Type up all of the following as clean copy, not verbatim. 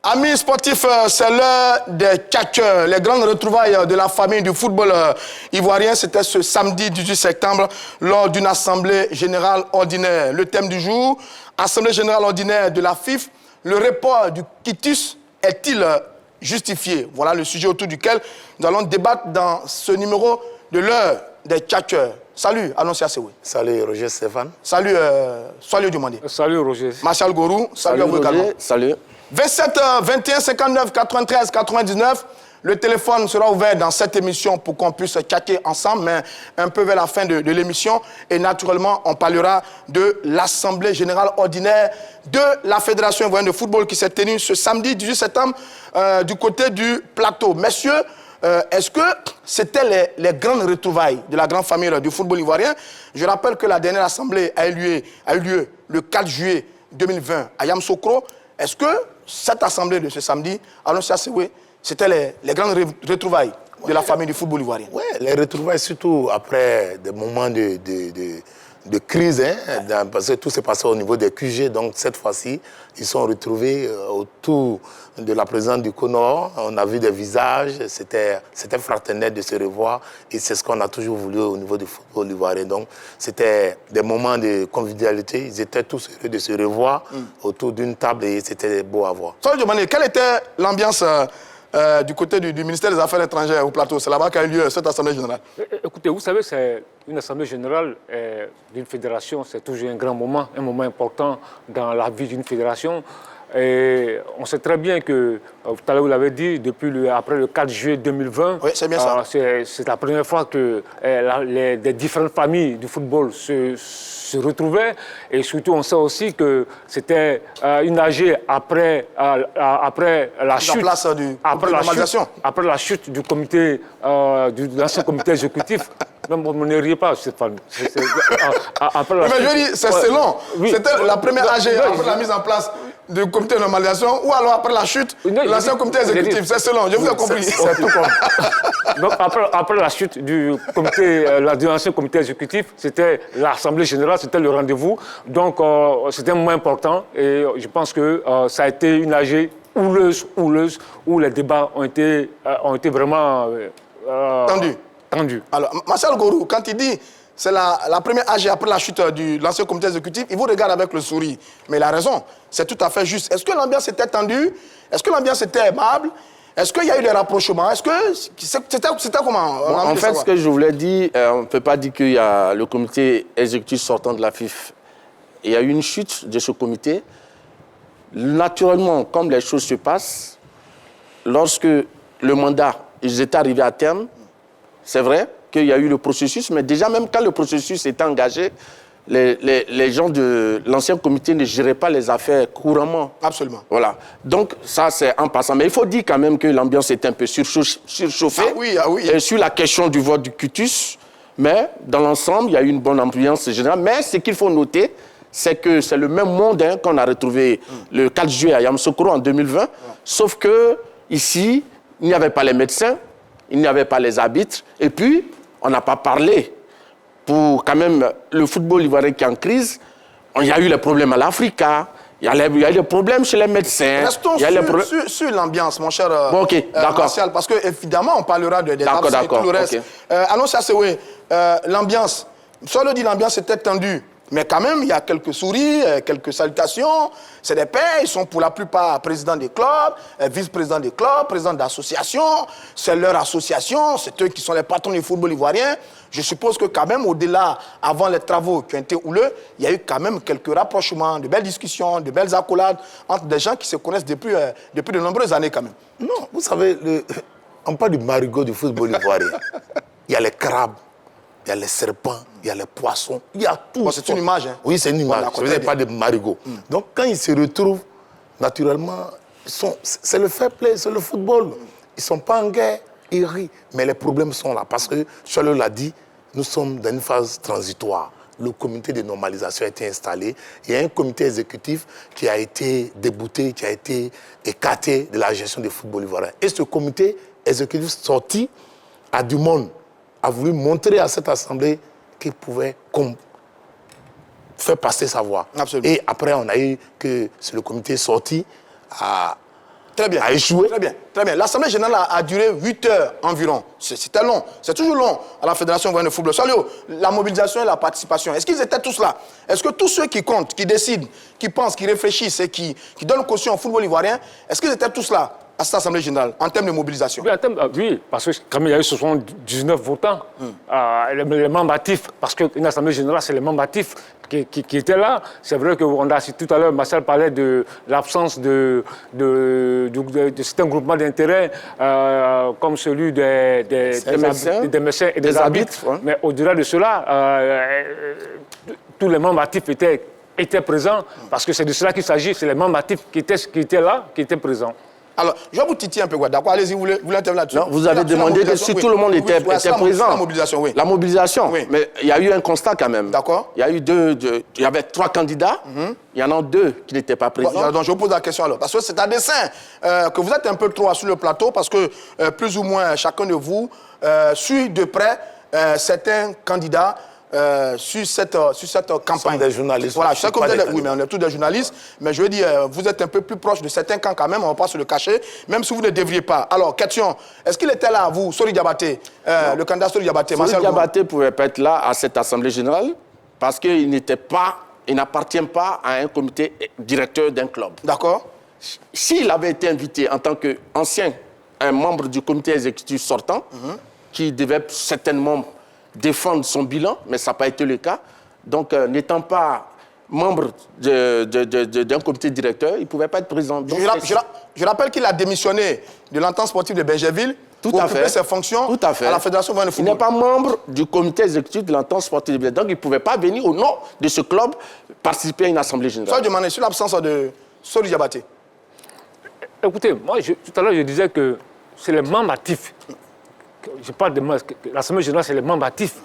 Amis sportifs, c'est l'heure des tchatcheurs. Les grandes retrouvailles de la famille du football ivoirien, c'était ce samedi 18 septembre lors d'une assemblée générale ordinaire. Le thème du jour, assemblée générale ordinaire de la FIF, le report du quitus est-il justifié? Voilà le sujet autour duquel nous allons débattre dans ce numéro de l'heure des tchatcheurs. Salut, Annoncia Sewe. Salut, Roger Stéphane. Salut, Soalio Dumandé. Salut, Roger. Martial Gorou. Salut à vous également. Salut. 27 21 59 93 99. Le téléphone sera ouvert dans cette émission pour qu'on puisse chatter ensemble, mais un peu vers la fin de l'émission. Et naturellement, on parlera de l'Assemblée générale ordinaire de la Fédération ivoirienne de football qui s'est tenue ce samedi 18 septembre du côté du plateau. Messieurs, est-ce que c'était les grandes retrouvailles de la grande famille du football ivoirien? Je rappelle que la dernière assemblée a eu lieu le 4 juillet 2020 à Yamoussoukro. Est-ce que cette assemblée de ce samedi, Annoncia Sewe, c'était les grandes retrouvailles de la famille du football ivoirien? Oui, les retrouvailles, surtout après des moments de crise, hein, parce que tout s'est passé au niveau des QG. Donc cette fois-ci, ils sont retrouvés autour de la présidente du CONOR. On a vu des visages, c'était fraternel de se revoir. Et c'est ce qu'on a toujours voulu au niveau du football ivoirien. Donc c'était des moments de convivialité. Ils étaient tous heureux de se revoir autour d'une table et c'était beau à voir. Soalio Dumandé, quelle était l'ambiance du côté du ministère des Affaires étrangères au plateau? C'est là-bas qu'a eu lieu cette assemblée générale. Écoutez, vous savez, c'est une assemblée générale d'une fédération, c'est toujours un grand moment, un moment important dans la vie d'une fédération. Et on sait très bien que, tout à l'heure vous l'avez dit, après le 4 juillet 2020, oui, c'est bien ça. C'est la première fois que les différentes familles du football se retrouvaient. Et surtout, on sait aussi que c'était une AG après la chute. Après la chute du comité, de l'ancien comité exécutif. Non, vous ne riez pas, Stéphane. Mais je dis, c'est long. Oui. C'était la première AG après la mise en place du comité de normalisation ou alors après la chute de l'ancien comité exécutif. C'est selon, je vous ai compris. C'est tout compris. Donc après la chute du comité, de l'ancien comité exécutif, c'était l'Assemblée générale, c'était le rendez-vous. Donc c'était un moment important et je pense que ça a été une AG houleuse, où les débats ont été vraiment tendus. Alors, Martial Gorou, quand il dit c'est la première AG après la chute de l'ancien comité exécutif, il vous regarde avec le sourire. Mais il a raison, c'est tout à fait juste. Est-ce que l'ambiance était tendue? Est-ce que l'ambiance était aimable? Est-ce qu'il y a eu des rapprochements? Est-ce que c'était comment? En fait, ce que je voulais dire, on ne peut pas dire qu'il y a le comité exécutif sortant de la FIF. Il y a eu une chute de ce comité. Naturellement, comme les choses se passent, lorsque le mandat, ils étaient arrivés à terme, c'est vrai qu'il y a eu le processus, mais déjà même quand le processus était engagé, les gens de l'ancien comité ne géraient pas les affaires couramment. Absolument. Voilà. Donc ça, c'est en passant. Mais il faut dire quand même que l'ambiance était un peu surchauffée. Ah oui. Et sur la question du vote du quitus. Mais dans l'ensemble, il y a eu une bonne ambiance générale. Mais ce qu'il faut noter, c'est que c'est le même monde qu'on a retrouvé le 4 juillet à Yamoussoukro en 2020. Sauf que ici, il n'y avait pas les médecins, il n'y avait pas les arbitres. Et puis, on n'a pas parlé. Pour quand même le football ivoirien qui est en crise, il y a eu les problèmes à l'Africa, il y a eu des problèmes chez les médecins. Restons sur l'ambiance, mon cher Martial, parce qu'évidemment, on parlera des absents et tout le reste. Annoncia Sewe, l'ambiance, Soalio dit l'ambiance était tendue. Mais quand même, il y a quelques sourires, quelques salutations. C'est des pères, ils sont pour la plupart présidents des clubs, vice-présidents des clubs, présidents d'associations. C'est leur association, c'est eux qui sont les patrons du football ivoirien. Je suppose que quand même, au-delà, avant les travaux qui ont été houleux, il y a eu quand même quelques rapprochements, de belles discussions, de belles accolades entre des gens qui se connaissent depuis de nombreuses années quand même. Non, vous savez, on parle du marigot du football ivoirien. Il y a les crabes. Il y a les serpents, il y a les poissons, il y a tout. Bon, c'est une image. Hein. Oui, c'est une image. Ce n'est pas des marigots. Donc, quand ils se retrouvent, naturellement, c'est le fair play, c'est le football. Ils ne sont pas en guerre, ils rient. Mais les problèmes sont là. Parce que, Soalio l'a dit, nous sommes dans une phase transitoire. Le comité de normalisation a été installé. Il y a un comité exécutif qui a été débouté, qui a été écarté de la gestion du football ivoirien. Et ce comité exécutif sorti a du monde. A voulu montrer à cette assemblée qu'il pouvait faire passer sa voix. Absolument. Et après, on a eu que c'est le comité sorti à Très bien. a échoué. Très bien, très bien. L'Assemblée générale a duré 8 heures environ. C'était long. C'est toujours long à la Fédération ivoirienne de football. Salio, la mobilisation et la participation, est-ce qu'ils étaient tous là? Est-ce que tous ceux qui comptent, qui décident, qui pensent, qui réfléchissent et qui donnent caution au football ivoirien, est-ce qu'ils étaient tous là à cette Assemblée générale en termes de mobilisation? Oui, parce que quand même, il y a eu 79 votants, les membres actifs, parce qu'une Assemblée générale, c'est les membres actifs qui étaient là. C'est vrai qu'on a cité tout à l'heure, Marcel parlait de l'absence de certains groupements d'intérêt, comme celui des médecins et des arbitres. Ouais. Mais au-delà de cela, tous les membres actifs étaient présents, parce que c'est de cela qu'il s'agit, c'est les membres actifs qui étaient là, qui étaient présents. Alors, je vais vous titiller un peu, quoi. D'accord, allez-y, vous voulez intervenir là-dessus? Non, vous avez demandé que si tout le monde était présent. La mobilisation, oui. La mobilisation, Oui. mais il y a eu un constat quand même. D'accord. Il y a eu il y avait 3 candidats, il y en a 2 qui n'étaient pas présents. Bon, donc je vous pose la question alors, parce que c'est à dessein que vous êtes un peu trop sur le plateau, parce que plus ou moins chacun de vous suit de près certains candidats sur cette campagne. des journalistes. Voilà, je sais Je que suis vous pas êtes, des oui, mais on est tous des journalistes, mais je veux dire, vous êtes un peu plus proche de certains camps quand même, on ne va pas se le cacher, même si vous ne devriez pas. Alors, question, est-ce qu'il était là, vous, Sori Diabaté, le candidat Sori Diabaté, Sori Marcel Gourou? Diabaté ne pouvait pas être là à cette Assemblée générale parce qu'il n'appartient pas à un comité directeur d'un club. D'accord. S'il avait été invité en tant qu'ancien membre du comité exécutif sortant, qui devait certainement défendre son bilan, mais ça n'a pas été le cas. Donc, n'étant pas membre d'un comité directeur, il ne pouvait pas être présent. Donc, Je rappelle qu'il a démissionné de l'entente sportive de Bergerville Tout pour à occuper fait. ses fonctions Tout à fait. à la Fédération ivoirienne de Il n'est football. pas membre du comité exécutif de l'entente sportive. Donc, il ne pouvait pas venir au nom de ce club participer à une assemblée Ça, générale. je demandais sur l'absence de Sori Diabaté. Écoutez, moi, tout à l'heure, je disais que c'est les membres actifs. Je parle de l'Assemblée générale, c'est les membres actifs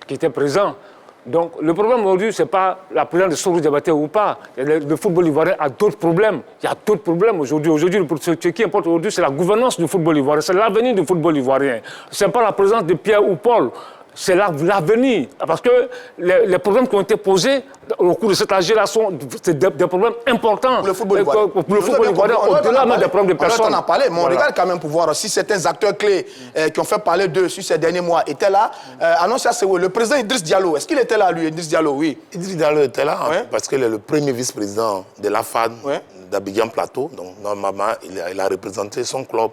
qui étaient présents. Donc, le problème aujourd'hui, ce n'est pas la présence de Sori Diabaté ou pas. Le football ivoirien a d'autres problèmes. Il y a d'autres problèmes aujourd'hui. Aujourd'hui, ce qui importe aujourd'hui, c'est la gouvernance du football ivoirien. C'est l'avenir du football ivoirien. Ce n'est pas la présence de Pierre ou Paul. C'est l'avenir. Parce que les problèmes qui ont été posés au cours de cet âge-là sont des problèmes importants. Pour le football ivoirien. Pour le football ivoirien, au-delà même des problèmes de personnes. On en a parlé, mais on Voilà. regarde quand même pour voir si certains acteurs clés qui ont fait parler d'eux sur ces derniers mois étaient là. Annoncé à Séoul, le président Idriss Diallo, est-ce qu'il était là, lui, Idriss Diallo? Oui. Idriss Diallo était là Ouais. parce qu'il est le premier vice-président de la FAD Ouais. d'Abidjan Plateau. Donc, normalement, il a représenté son club.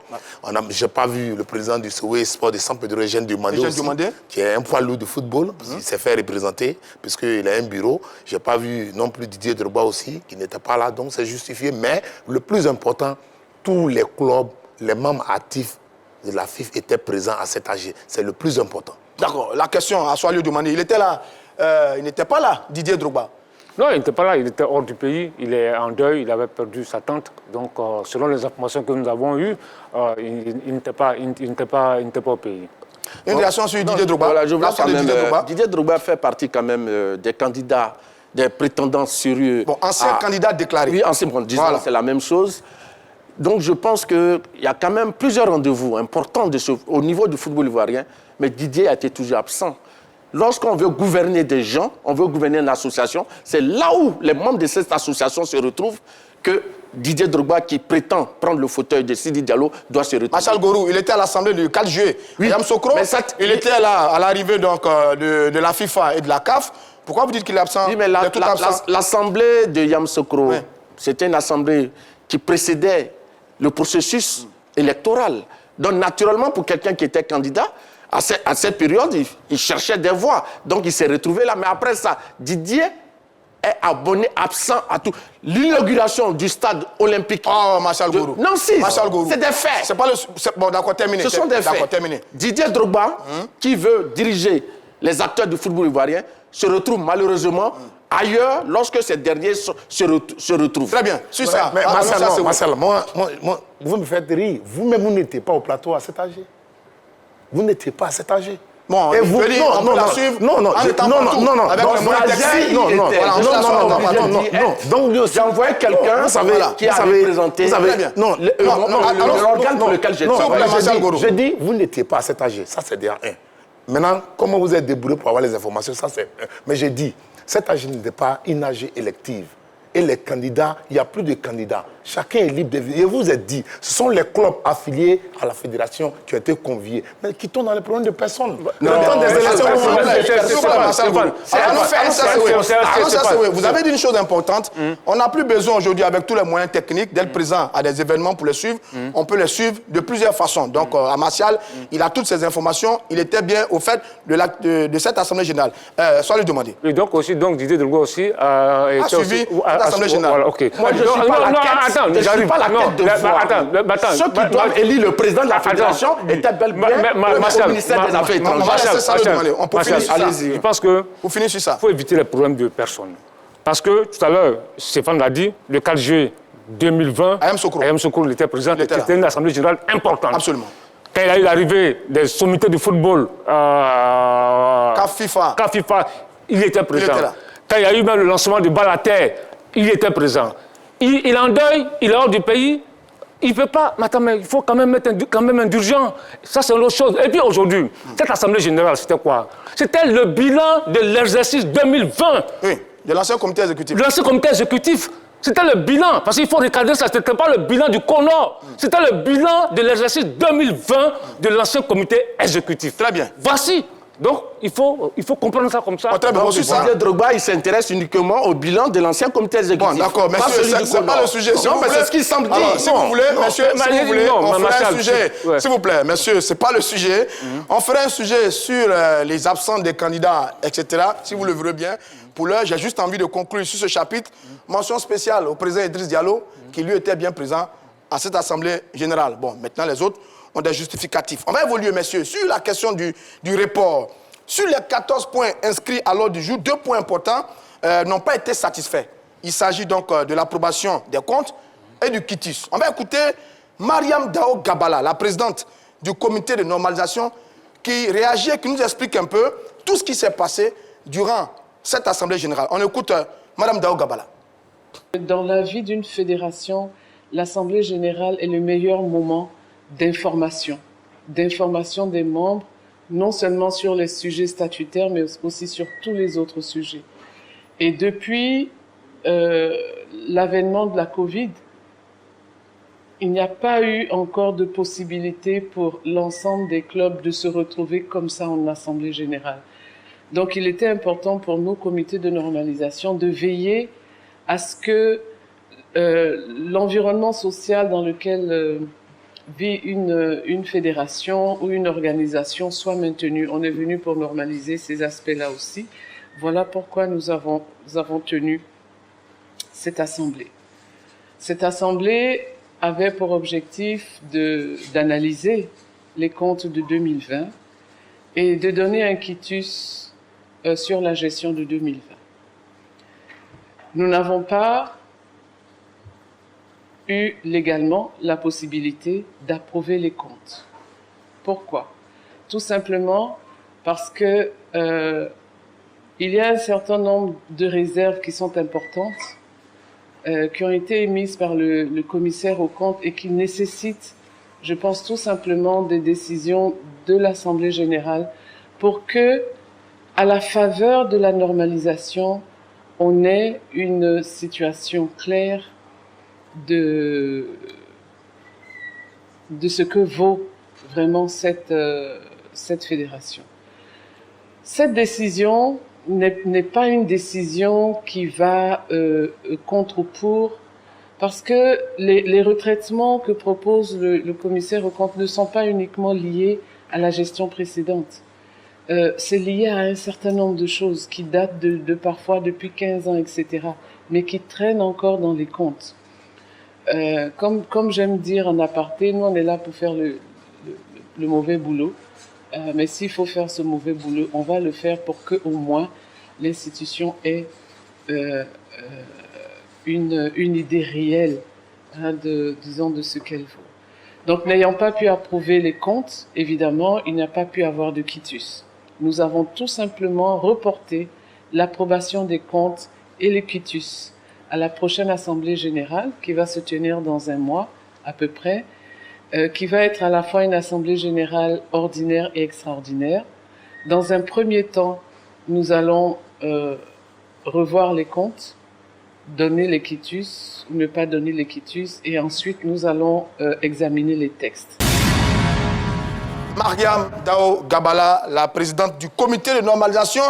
Je n'ai pas vu le président du Sowé Sport de Saint-Pédro, Eugène Diomandé, Eugène aussi, Diomandé. qui est un poids lourd de football. Il s'est fait représenter puisqu'il a un bureau. Je n'ai pas vu non plus Didier Drogba aussi, qui n'était pas là. Donc, c'est justifié. Mais le plus important, tous les clubs, les membres actifs de la FIF étaient présents à cet AG. C'est le plus important. D'accord. La question à Soalio Diomandé, il était là. Il n'était pas là, Didier Drogba. Non, il n'était pas là, il était hors du pays, il est en deuil, il avait perdu sa tante. Donc, selon les informations que nous avons eues, il n'était pas au pays. Une réaction sur Didier Drogba. Voilà, je vois L'absence quand de même, Didier Drogba. Didier Drogba fait partie quand même des candidats, des prétendants sérieux. Bon, ancien candidat déclaré. Oui, ancien candidat, Voilà. c'est la même chose. Donc je pense qu'il y a quand même plusieurs rendez-vous importants au niveau du football ivoirien, mais Didier a été toujours absent. Lorsqu'on veut gouverner des gens, on veut gouverner une association, c'est là où les membres de cette association se retrouvent que Didier Drogba, qui prétend prendre le fauteuil de Sidi Diallo, doit se retrouver. Marcel Gourou, il était à l'Assemblée du 4 juillet. Oui, Yam Sokro, mais ça, il était là à l'arrivée donc, de la FIFA et de la CAF. Pourquoi vous dites qu'il est absent? Oui, mais Il est tout absent. l'assemblée de Yamoussoukro, Oui. c'était une assemblée qui précédait le processus électoral. Donc, naturellement, pour quelqu'un qui était candidat, à cette période, il cherchait des voix. Donc, il s'est retrouvé là. Mais après ça, Didier est abonné, absent à tout. L'inauguration du stade olympique. Oh, Marcel Gourou. Non, si, Marcel Gourou. c'est des faits. C'est pas le... Bon, d'accord, terminé. Ce sont des D'accord, faits. terminé. Didier Drogba, qui veut diriger les acteurs du football ivoirien, se retrouve malheureusement ailleurs lorsque ces derniers se retrouvent. Très bien, sur ça. Mais Ah, Marcel, non, ça, c'est Marcel, moi, vous me faites rire. Vous-même, vous n'étiez pas au plateau à cet âge. Vous n'étiez pas à cet âge. Bon, Et il vous, peut dire, on peut la suivre en étant partout, avec le moyen technique. Voilà, on se la suit, on va partout. Donc, J'ai envoyé quelqu'un qui a représenté Très bien. l'organe pour lequel j'ai travaillé. Marcel Gourou. Je dis, vous n'étiez pas à cet âge. Ça, c'est déjà un. Maintenant, comment vous êtes débrouillé pour avoir les informations, ça, c'est un. Mais j'ai dit, Cette AG n'était pas une AG élective. Et les candidats, il n'y a plus de candidats. Chacun est libre de venir. Et vous êtes dit, ce sont les clubs affiliés à la fédération qui ont été conviés, mais qui tombent dans les problèmes de personnes. Vous avez dit une chose importante. On n'a plus besoin aujourd'hui, avec tous les moyens techniques, d'être présent à des événements pour les suivre. On peut les suivre de plusieurs façons. Donc, à Martial, il a toutes ces informations. Il était bien au fait de cette Assemblée générale. Soit lui demander. Et donc, aussi, Didier Drogba aussi a suivi l'Assemblée générale. Voilà, ok. Moi, je ne suis pas la quête. Je ne suis pas la quête de voir. Ceux qui doivent élire le président de la fédération étaient bel bien au ministère des Affaires étrangères. On va laisser ça lui demander. On peut finir sur ça. Je pense que Vous finissez sur ça. il faut éviter les problèmes de personnes. Parce que tout à l'heure, Stéphane l'a dit, le 4 juillet 2020, Ayam Sokoro était présent. était là. C'était une assemblée générale importante. Absolument. Quand il y a eu l'arrivée des sommités de football, CAF FIFA, il était présent. était là. Quand il y a eu même le lancement de balle à terre, il était présent. Il est en deuil, il est hors du pays. Il ne peut pas. Mais attends, mais il faut quand même mettre indulgent. Ça, c'est une autre chose. Et puis aujourd'hui, cette assemblée générale, c'était quoi? C'était le bilan de l'exercice 2020. Oui, de l'ancien comité exécutif. L'ancien comité exécutif. C'était le bilan, parce qu'il faut recadrer ça, ce n'était pas le bilan du CONOR, c'était le bilan de l'exercice 2020 de l'ancien comité exécutif. Très bien. Voici. Donc, il faut comprendre ça comme ça. Très bien, reçu ça. Didier Drogba, il s'intéresse uniquement au bilan de l'ancien comité exécutif. Bon, d'accord, messieurs, c'est pas le sujet. Non, mais c'est ce qu'il semble dire. Alors, si vous voulez, messieurs, si vous voulez, on ferait un sujet. Ouais. S'il vous plaît, messieurs, c'est pas le sujet. On ferait un sujet sur les absents des candidats, etc. Si vous le voulez bien. Pour l'heure, j'ai juste envie de conclure sur ce chapitre. Mention spéciale au président Idriss Diallo, qui lui était bien présent à cette assemblée générale. Bon, maintenant, les autres ont des justificatifs. On va évoluer, messieurs, sur la question du report. Sur les 14 points inscrits à l'ordre du jour, 2 points importants n'ont pas été satisfaits. Il s'agit donc de l'approbation des comptes et du quitus. On va écouter Mariam Dao Gabala, la présidente du comité de normalisation, qui réagit et qui nous explique un peu tout ce qui s'est passé durant cette assemblée générale. On écoute Madame Dao Gabala. Dans la vie d'une fédération, l'assemblée générale est le meilleur moment d'information des membres, non seulement sur les sujets statutaires, mais aussi sur tous les autres sujets. Et depuis l'avènement de la Covid, il n'y a pas eu encore de possibilité pour l'ensemble des clubs de se retrouver comme ça en assemblée générale. Donc il était important pour nos comités de normalisation de veiller à ce que l'environnement social dans lequel vit une fédération ou une organisation soit maintenu. On est venu pour normaliser ces aspects-là aussi. Voilà pourquoi nous avons tenu cette assemblée. Cette assemblée avait pour objectif d'analyser les comptes de 2020 et de donner un quitus sur la gestion de 2020. Nous n'avons pas eu légalement la possibilité d'approuver les comptes. Pourquoi? Tout simplement parce que il y a un certain nombre de réserves qui sont importantes, qui ont été émises par le commissaire aux comptes et qui nécessitent, je pense tout simplement, des décisions de l'Assemblée générale pour que, à la faveur de la normalisation, on ait une situation claire de ce que vaut vraiment cette fédération. Cette décision n'est pas une décision qui va contre ou pour, parce que les retraitements que propose le commissaire aux comptes ne sont pas uniquement liés à la gestion précédente. C'est lié à un certain nombre de choses qui datent de parfois depuis 15 ans, etc., mais qui traînent encore dans les comptes. Comme j'aime dire en aparté, nous on est là pour faire le mauvais boulot, mais s'il faut faire ce mauvais boulot, on va le faire pour que au moins l'institution ait une idée réelle, disons, de ce qu'elle vaut. Donc, n'ayant pas pu approuver les comptes, évidemment, il n'y a pas pu avoir de quitus. Nous avons tout simplement reporté l'approbation des comptes et les quitus à la prochaine Assemblée générale qui va se tenir dans un mois à peu près, qui va être à la fois une Assemblée générale ordinaire et extraordinaire. Dans un premier temps, nous allons revoir les comptes, donner les quitus ou ne pas donner les quitus, et ensuite nous allons examiner les textes. Mariam Dao Gabala, la présidente du comité de normalisation,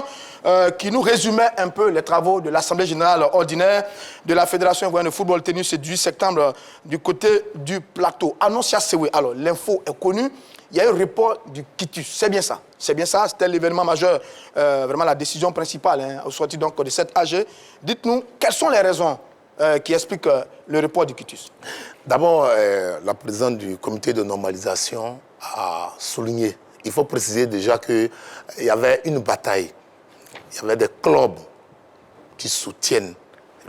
qui nous résumait un peu les travaux de l'Assemblée générale ordinaire de la Fédération ivoirienne de football tenue ce 18 septembre du côté du plateau. Annoncia Sewe, alors l'info est connue, il y a eu un report du quitus, c'est bien ça, c'était l'événement majeur, vraiment la décision principale au sorti donc de cette AG. Dites-nous, quelles sont les raisons qui expliquent le report du quitus? D'abord, la présidente du comité de normalisation a souligné. Il faut préciser déjà qu'il y avait une bataille. Il y avait des clubs qui soutiennent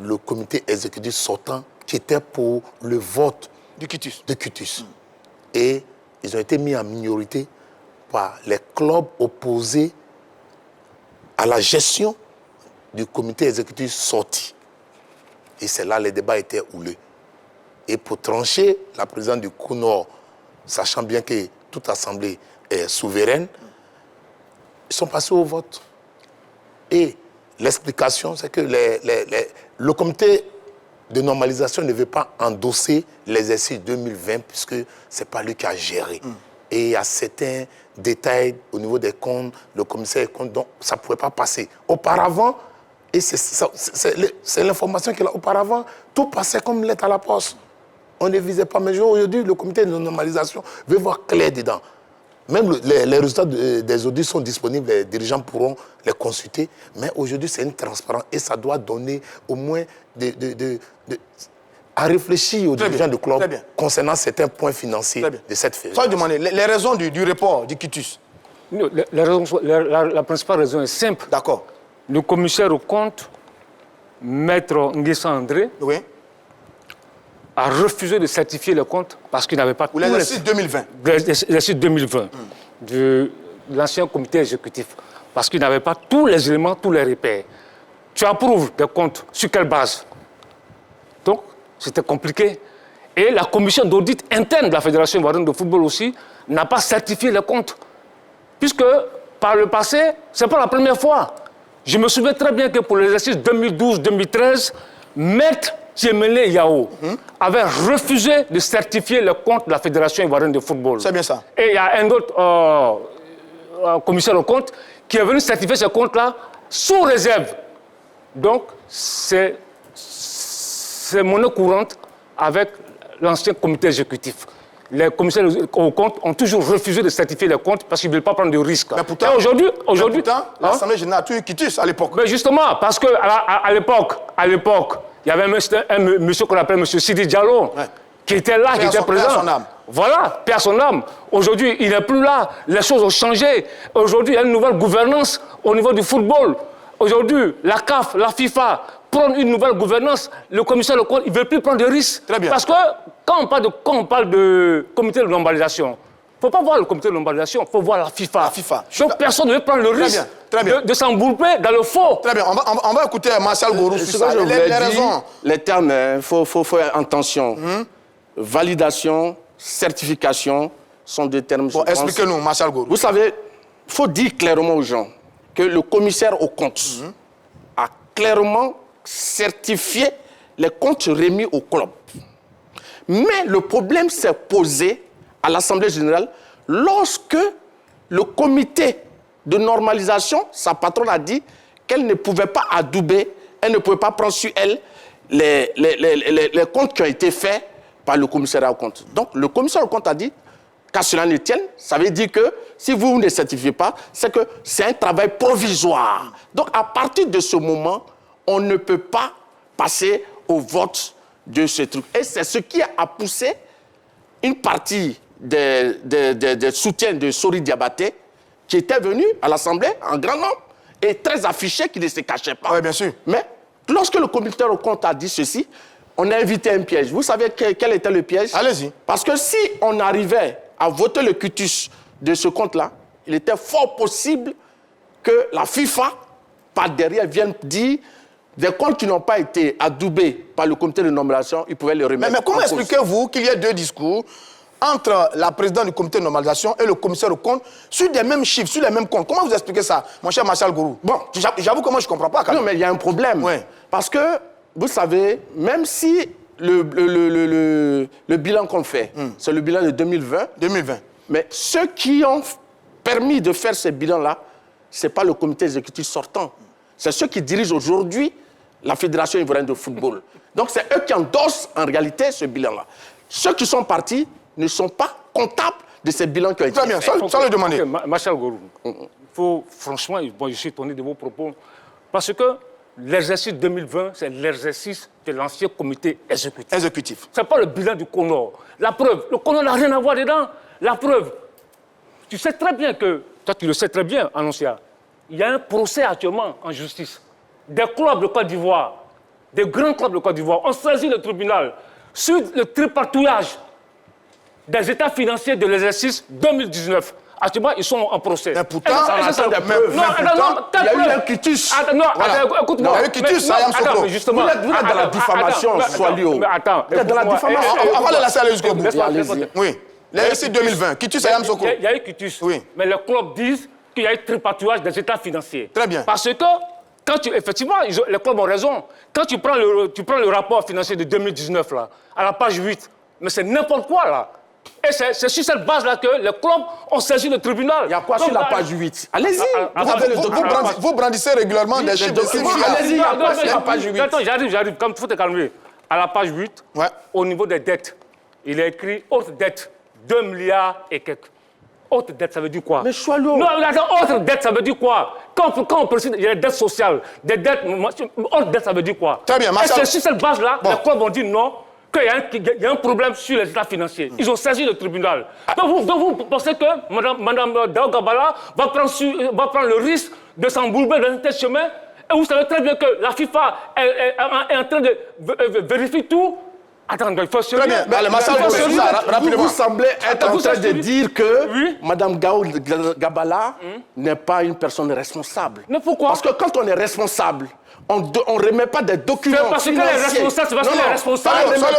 le comité exécutif sortant qui était pour le vote du quitus. Et ils ont été mis en minorité par les clubs opposés à la gestion du comité exécutif sorti. Et c'est là que les débats étaient houleux. Et pour trancher, la présidente du COUNOR, sachant bien que toute assemblée est souveraine, ils sont passés au vote. Et l'explication, c'est que le comité de normalisation ne veut pas endosser l'exercice 2020 puisque ce n'est pas lui qui a géré. Et il y a certains détails au niveau des comptes, le commissaire des comptes, donc ça ne pouvait pas passer. Auparavant, et c'est l'information qu'il a auparavant, tout passait comme lettre à la poste. On ne visait pas. Mais aujourd'hui, le comité de normalisation veut voir clair dedans. Même les résultats des audits sont disponibles, les dirigeants pourront les consulter. Mais aujourd'hui, c'est une transparence et ça doit donner au moins à réfléchir aux dirigeants du club concernant certains points financiers de cette fédération. Ça, demander les raisons du report du quitus. La principale raison est simple. D'accord. Le commissaire aux comptes, Maître Nguessa André, oui, a refusé de certifier les comptes parce qu'il n'avait pas tous l'exercice 2020. L'exercice 2020 de l'ancien comité exécutif. Parce qu'il n'avait pas tous les éléments, tous les repères. Tu approuves des comptes sur quelle base? Donc, c'était compliqué. Et la commission d'audit interne de la Fédération ivoirienne de football aussi n'a pas certifié les comptes. Puisque, par le passé, ce n'est pas la première fois. Je me souviens très bien que pour l'exercice 2012-2013, Maître Tchemele Yao avait refusé de certifier le compte de la Fédération ivoirienne de football. C'est bien ça. Et il y a un autre commissaire aux comptes qui est venu certifier ce compte-là sous réserve. Donc, c'est monnaie courante avec l'ancien comité exécutif. Les commissaires aux comptes ont toujours refusé de certifier les comptes parce qu'ils ne veulent pas prendre de risques. Mais pourtant, l'Assemblée générale a tué quitus à l'époque. Mais justement, parce qu'à l'époque, il y avait un monsieur qu'on appelle M. Sidi Diallo, qui était là, qui était présent. Père son âme. Voilà, père son âme. Aujourd'hui, il n'est plus là. Les choses ont changé. Aujourd'hui, il y a une nouvelle gouvernance au niveau du football. Aujourd'hui, la CAF, la FIFA prennent une nouvelle gouvernance. Le commissaire au compte, il ne veut plus prendre de risques. Très bien. Parce que quand on parle de comité de normalisation, il ne faut pas voir le comité de normalisation, il faut voir la FIFA. La FIFA. Donc personne ne veut prendre le risque de s'embourber dans le faux. Très bien, on va écouter Martial Gourou sur ça. Les raisons. Les termes, il faut faire attention. Validation, certification sont des termes... Bon, expliquez-nous, Martial Gourou. Vous savez, il faut dire clairement aux gens que le commissaire aux comptes a clairement certifié les comptes remis au club. Mais le problème s'est posé à l'Assemblée générale lorsque le comité de normalisation, sa patronne a dit qu'elle ne pouvait pas adouber, elle ne pouvait pas prendre sur elle les comptes qui ont été faits par le commissaire aux comptes. Donc le commissaire aux comptes a dit qu'à cela ne tienne, ça veut dire que si vous ne certifiez pas, c'est que c'est un travail provisoire. Donc à partir de ce moment, on ne peut pas passer au vote de ce truc. Et c'est ce qui a poussé une partie des soutiens de Sori Diabaté qui était venu à l'Assemblée en grand nombre et très affiché, qui ne se cachait pas. Oui, bien sûr. Mais lorsque le commissaire aux comptes a dit ceci, on a évité un piège. Vous savez quel était le piège? Allez-y. Parce que si on arrivait à voter le quitus de ce compte-là, il était fort possible que la FIFA, par derrière, vienne dire des comptes qui n'ont pas été adoubés par le comité de nomination, ils pouvaient les remettre. Mais comment expliquez-vous qu'il y ait deux discours entre la présidente du comité de normalisation et le commissaire au compte sur des mêmes chiffres, sur les mêmes comptes. Comment vous expliquez ça, mon cher Martial Gourou? Bon, j'avoue que moi, je ne comprends pas. Non, mais il y a un problème. Ouais. Parce que, vous savez, même si le bilan qu'on fait, c'est le bilan de 2020, 2020. mais ceux qui ont permis de faire ce bilan-là, ce n'est pas le comité exécutif sortant. C'est ceux qui dirigent aujourd'hui la Fédération ivoirienne de football. Donc, c'est eux qui endossent en réalité ce bilan-là. Ceux qui sont partis ne sont pas comptables de ces bilans qui ont été Très bien, faits. sans le demander. Martial Gourou, franchement, bon, je suis étonné de vos propos. Parce que l'exercice 2020, c'est l'exercice de l'ancien comité exécutif. Ce n'est pas le bilan du CONOR. La preuve, le CONOR n'a rien à voir dedans. La preuve, tu sais très bien que, toi tu le sais très bien, Annoncia, il y a un procès actuellement en justice. Des clubs de Côte d'Ivoire, des grands clubs de Côte d'Ivoire ont saisi le tribunal sur le tripatouillage des états financiers de l'exercice 2019. Actuellement, ils sont en procès. Mais pourtant, il y a eu un quitus. Écoute-moi. Il y a eu quitus, Ayam Sokro. Mais justement, Vous êtes dans la diffamation, Swalio. Mais attends. Vous êtes dans la diffamation. On va le laisser aller jusqu'au bout. Allez-y. Oui. L'exercice 2020, quitus Ayam Sokro. Il y a eu quitus. Oui. Mais les clubs disent qu'il y a eu tripatouillage des états financiers. Très bien. Parce que, effectivement, les clubs ont raison. Quand tu prends le rapport financier de 2019, là, à la page 8, mais c'est n'importe quoi, là. Et c'est sur cette base-là que les clubs ont saisi le tribunal. Il y a quoi sur la page 8? Allez-y. Vous brandissez régulièrement des chiffres de Allez-y, il y a quoi sur la page 8? Attends, j'arrive. Comme il faut te calmer. À la page 8, au niveau des dettes, il est écrit haute dette, 2 milliards et quelques. Haute dette, ça veut dire quoi? Mais Choualio. Non, haute dette, ça veut dire quoi? Quand on précise, il y a des dettes sociales, des dettes. Haute dette, ça veut dire quoi? Très bien, Et c'est sur cette base-là, les clubs vont dire non, qu'il y a un problème sur les états financiers. Ils ont saisi le tribunal. Donc vous pensez que Mme Dao Gabala va prendre le risque de s'embourber dans un tel chemin? Et vous savez très bien que la FIFA est en train de vérifier tout. Attends, il faut se Très bien. Allez, Marcel, vous semblez être en train de dire que Oui. Mme Gabala n'est pas une personne responsable. Mais pourquoi? Parce que quand on est responsable, on ne remet pas des documents C'est parce qu'elle est responsable, c'est parce qu'elle est responsable. On ne remet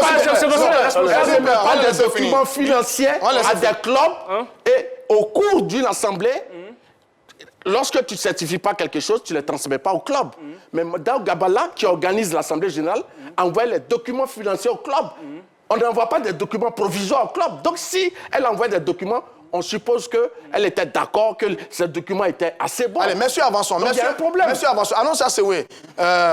pas des c'est documents financiers à des clubs et au cours d'une assemblée, lorsque tu ne certifies pas quelque chose, tu ne le transmets pas au club. Mais Mme Gabala, qui organise l'Assemblée générale, envoie les documents financiers au club. On n'envoie pas des documents provisoires au club. Donc si elle envoie des documents, on suppose qu'elle était d'accord que ces documents étaient assez bons. Allez, messieurs, avançons. Donc, il y a un problème. Messieurs, avançons. Ah non, ça c'est oui.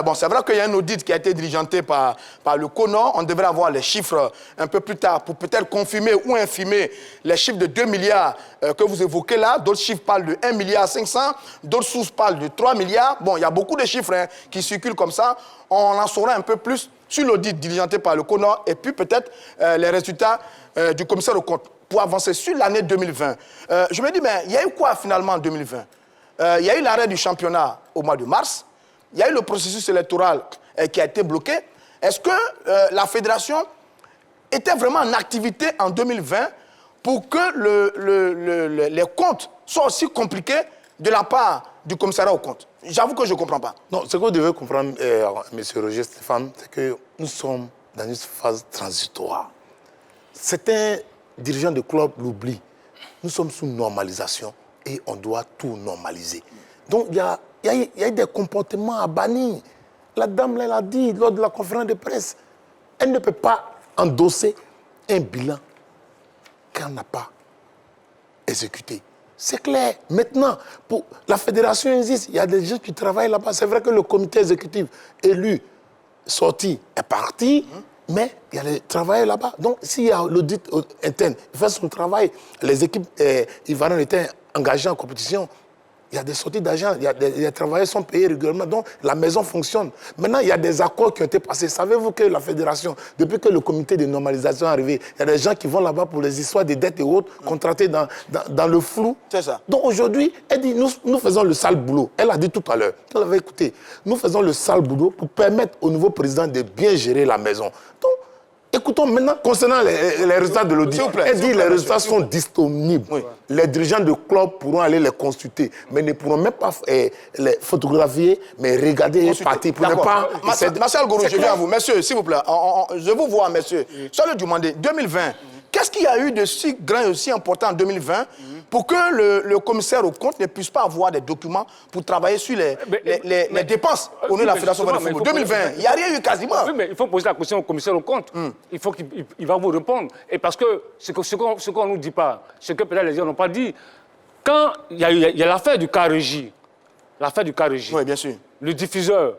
Bon, c'est vrai qu'il y a un audit qui a été diligenté par le CONOR. On devrait avoir les chiffres un peu plus tard pour peut-être confirmer ou infirmer les chiffres de 2 milliards que vous évoquez là. D'autres chiffres parlent de 1 milliard 500. D'autres sources parlent de 3 milliards. Bon, il y a beaucoup de chiffres qui circulent comme ça. On en saura un peu plus sur l'audit diligenté par le CONOR et puis peut-être les résultats du commissaire au compte. Pour avancer sur l'année 2020, je me dis, mais il y a eu quoi finalement en 2020? Il y a eu l'arrêt du championnat au mois de mars. Il y a eu le processus électoral qui a été bloqué. Est-ce que la fédération était vraiment en activité en 2020 pour que les comptes soient aussi compliqués de la part du commissariat aux comptes? J'avoue que je ne comprends pas. Non, ce que vous devez comprendre, M. Roger Stéphane, c'est que nous sommes dans une phase transitoire. Certains dirigeants de club l'oublient. Nous sommes sous normalisation et on doit tout normaliser. Donc, il y a des comportements à bannir. La dame, elle a dit lors de la conférence de presse, elle ne peut pas endosser un bilan qu'elle n'a pas exécuté. C'est clair. Maintenant, pour la fédération existe, il y a des gens qui travaillent là-bas. C'est vrai que le comité exécutif élu, sorti, est parti, mais il y a des travailleurs là-bas. Donc, s'il y a l'audit interne, il fait son travail. Les équipes ivoiriennes étaient engagées en compétition. Il y a des sorties d'argent, les travailleurs sont payés régulièrement, donc la maison fonctionne. Maintenant, il y a des accords qui ont été passés. Savez-vous que la fédération, depuis que le comité de normalisation est arrivé, il y a des gens qui vont là-bas pour les histoires des dettes et autres, contractés dans le flou. C'est ça. Donc aujourd'hui, elle dit, nous faisons le sale boulot. Elle a dit tout à l'heure, elle avait écouté, nous faisons le sale boulot pour permettre au nouveau président de bien gérer la maison. Donc, écoutons maintenant, concernant les résultats de l'audit, elle dit que les résultats sont disponibles. Oui. Les dirigeants de club pourront aller les consulter, mais ne pourront même pas les photographier, mais regarder et partir pour ne pas... Marcel Gourou, je viens à vous. Messieurs, s'il vous plaît, je vous vois, messieurs. Sur le demander, 2020, qu'est-ce qu'il y a eu de si grand et aussi important en 2020 pour que le commissaire au compte ne puisse pas avoir des documents pour travailler sur les dépenses au niveau de la Fédération de football? 2020, il n'y a rien eu quasiment. Oui, mais il faut poser la question au commissaire au compte. Il faut qu'il va vous répondre. Et parce que ce qu'on ne nous dit pas, ce que peut-être les gens n'ont pas dit, quand il y a l'affaire du cas Régie, Oui, bien sûr. le diffuseur,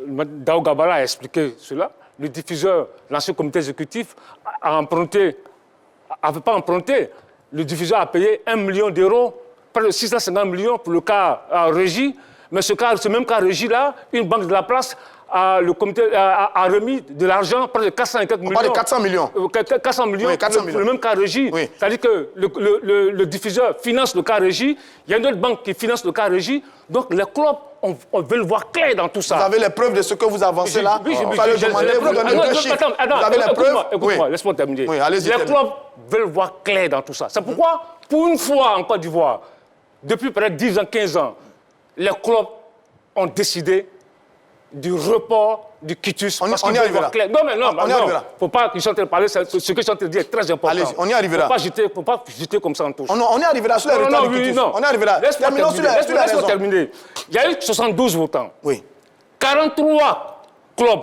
Dao Gabala a expliqué cela, le diffuseur, l'ancien comité exécutif, n'avait pas emprunté. Le diffuseur a payé 1 million d'euros, près de 650 millions pour le cas Régie. Mais ce même cas Régie-là, une banque de la place, le comité a remis de l'argent, près de 400 et quelques millions. On parle de 400 millions. 400 millions Oui, 400 pour le même cas Régie. Oui. C'est-à-dire que le diffuseur finance le cas Régie, il y a une autre banque qui finance le cas Régie. Donc les clubs, on veut le voir clair dans tout ça. Vous avez les preuves de ce que vous avancez là? Oui, Vous allez demander, vous donnez deux chiffres. Vous avez les preuves? Écoute-moi, laisse-moi terminer. Oui, allez-y, les termine. clubs veulent voir clair dans tout ça. C'est pourquoi, pour une fois en Côte d'Ivoire, depuis peut-être 10 ans, 15 ans, les clubs ont décidé du report du quitus. On y arrivera. Non, mais non, On y arrivera. faut pas qu'ils sont en train de parler. Ce que je suis en train de dire est très important. Allez-y, on y arrivera. Faut pas jeter comme ça en touche. On y arrivera sur les résultats du quitus. On y arrivera. Terminons sur les Laisse-moi raisons. terminer. Il y a eu 72 votants. Oui. 43 clubs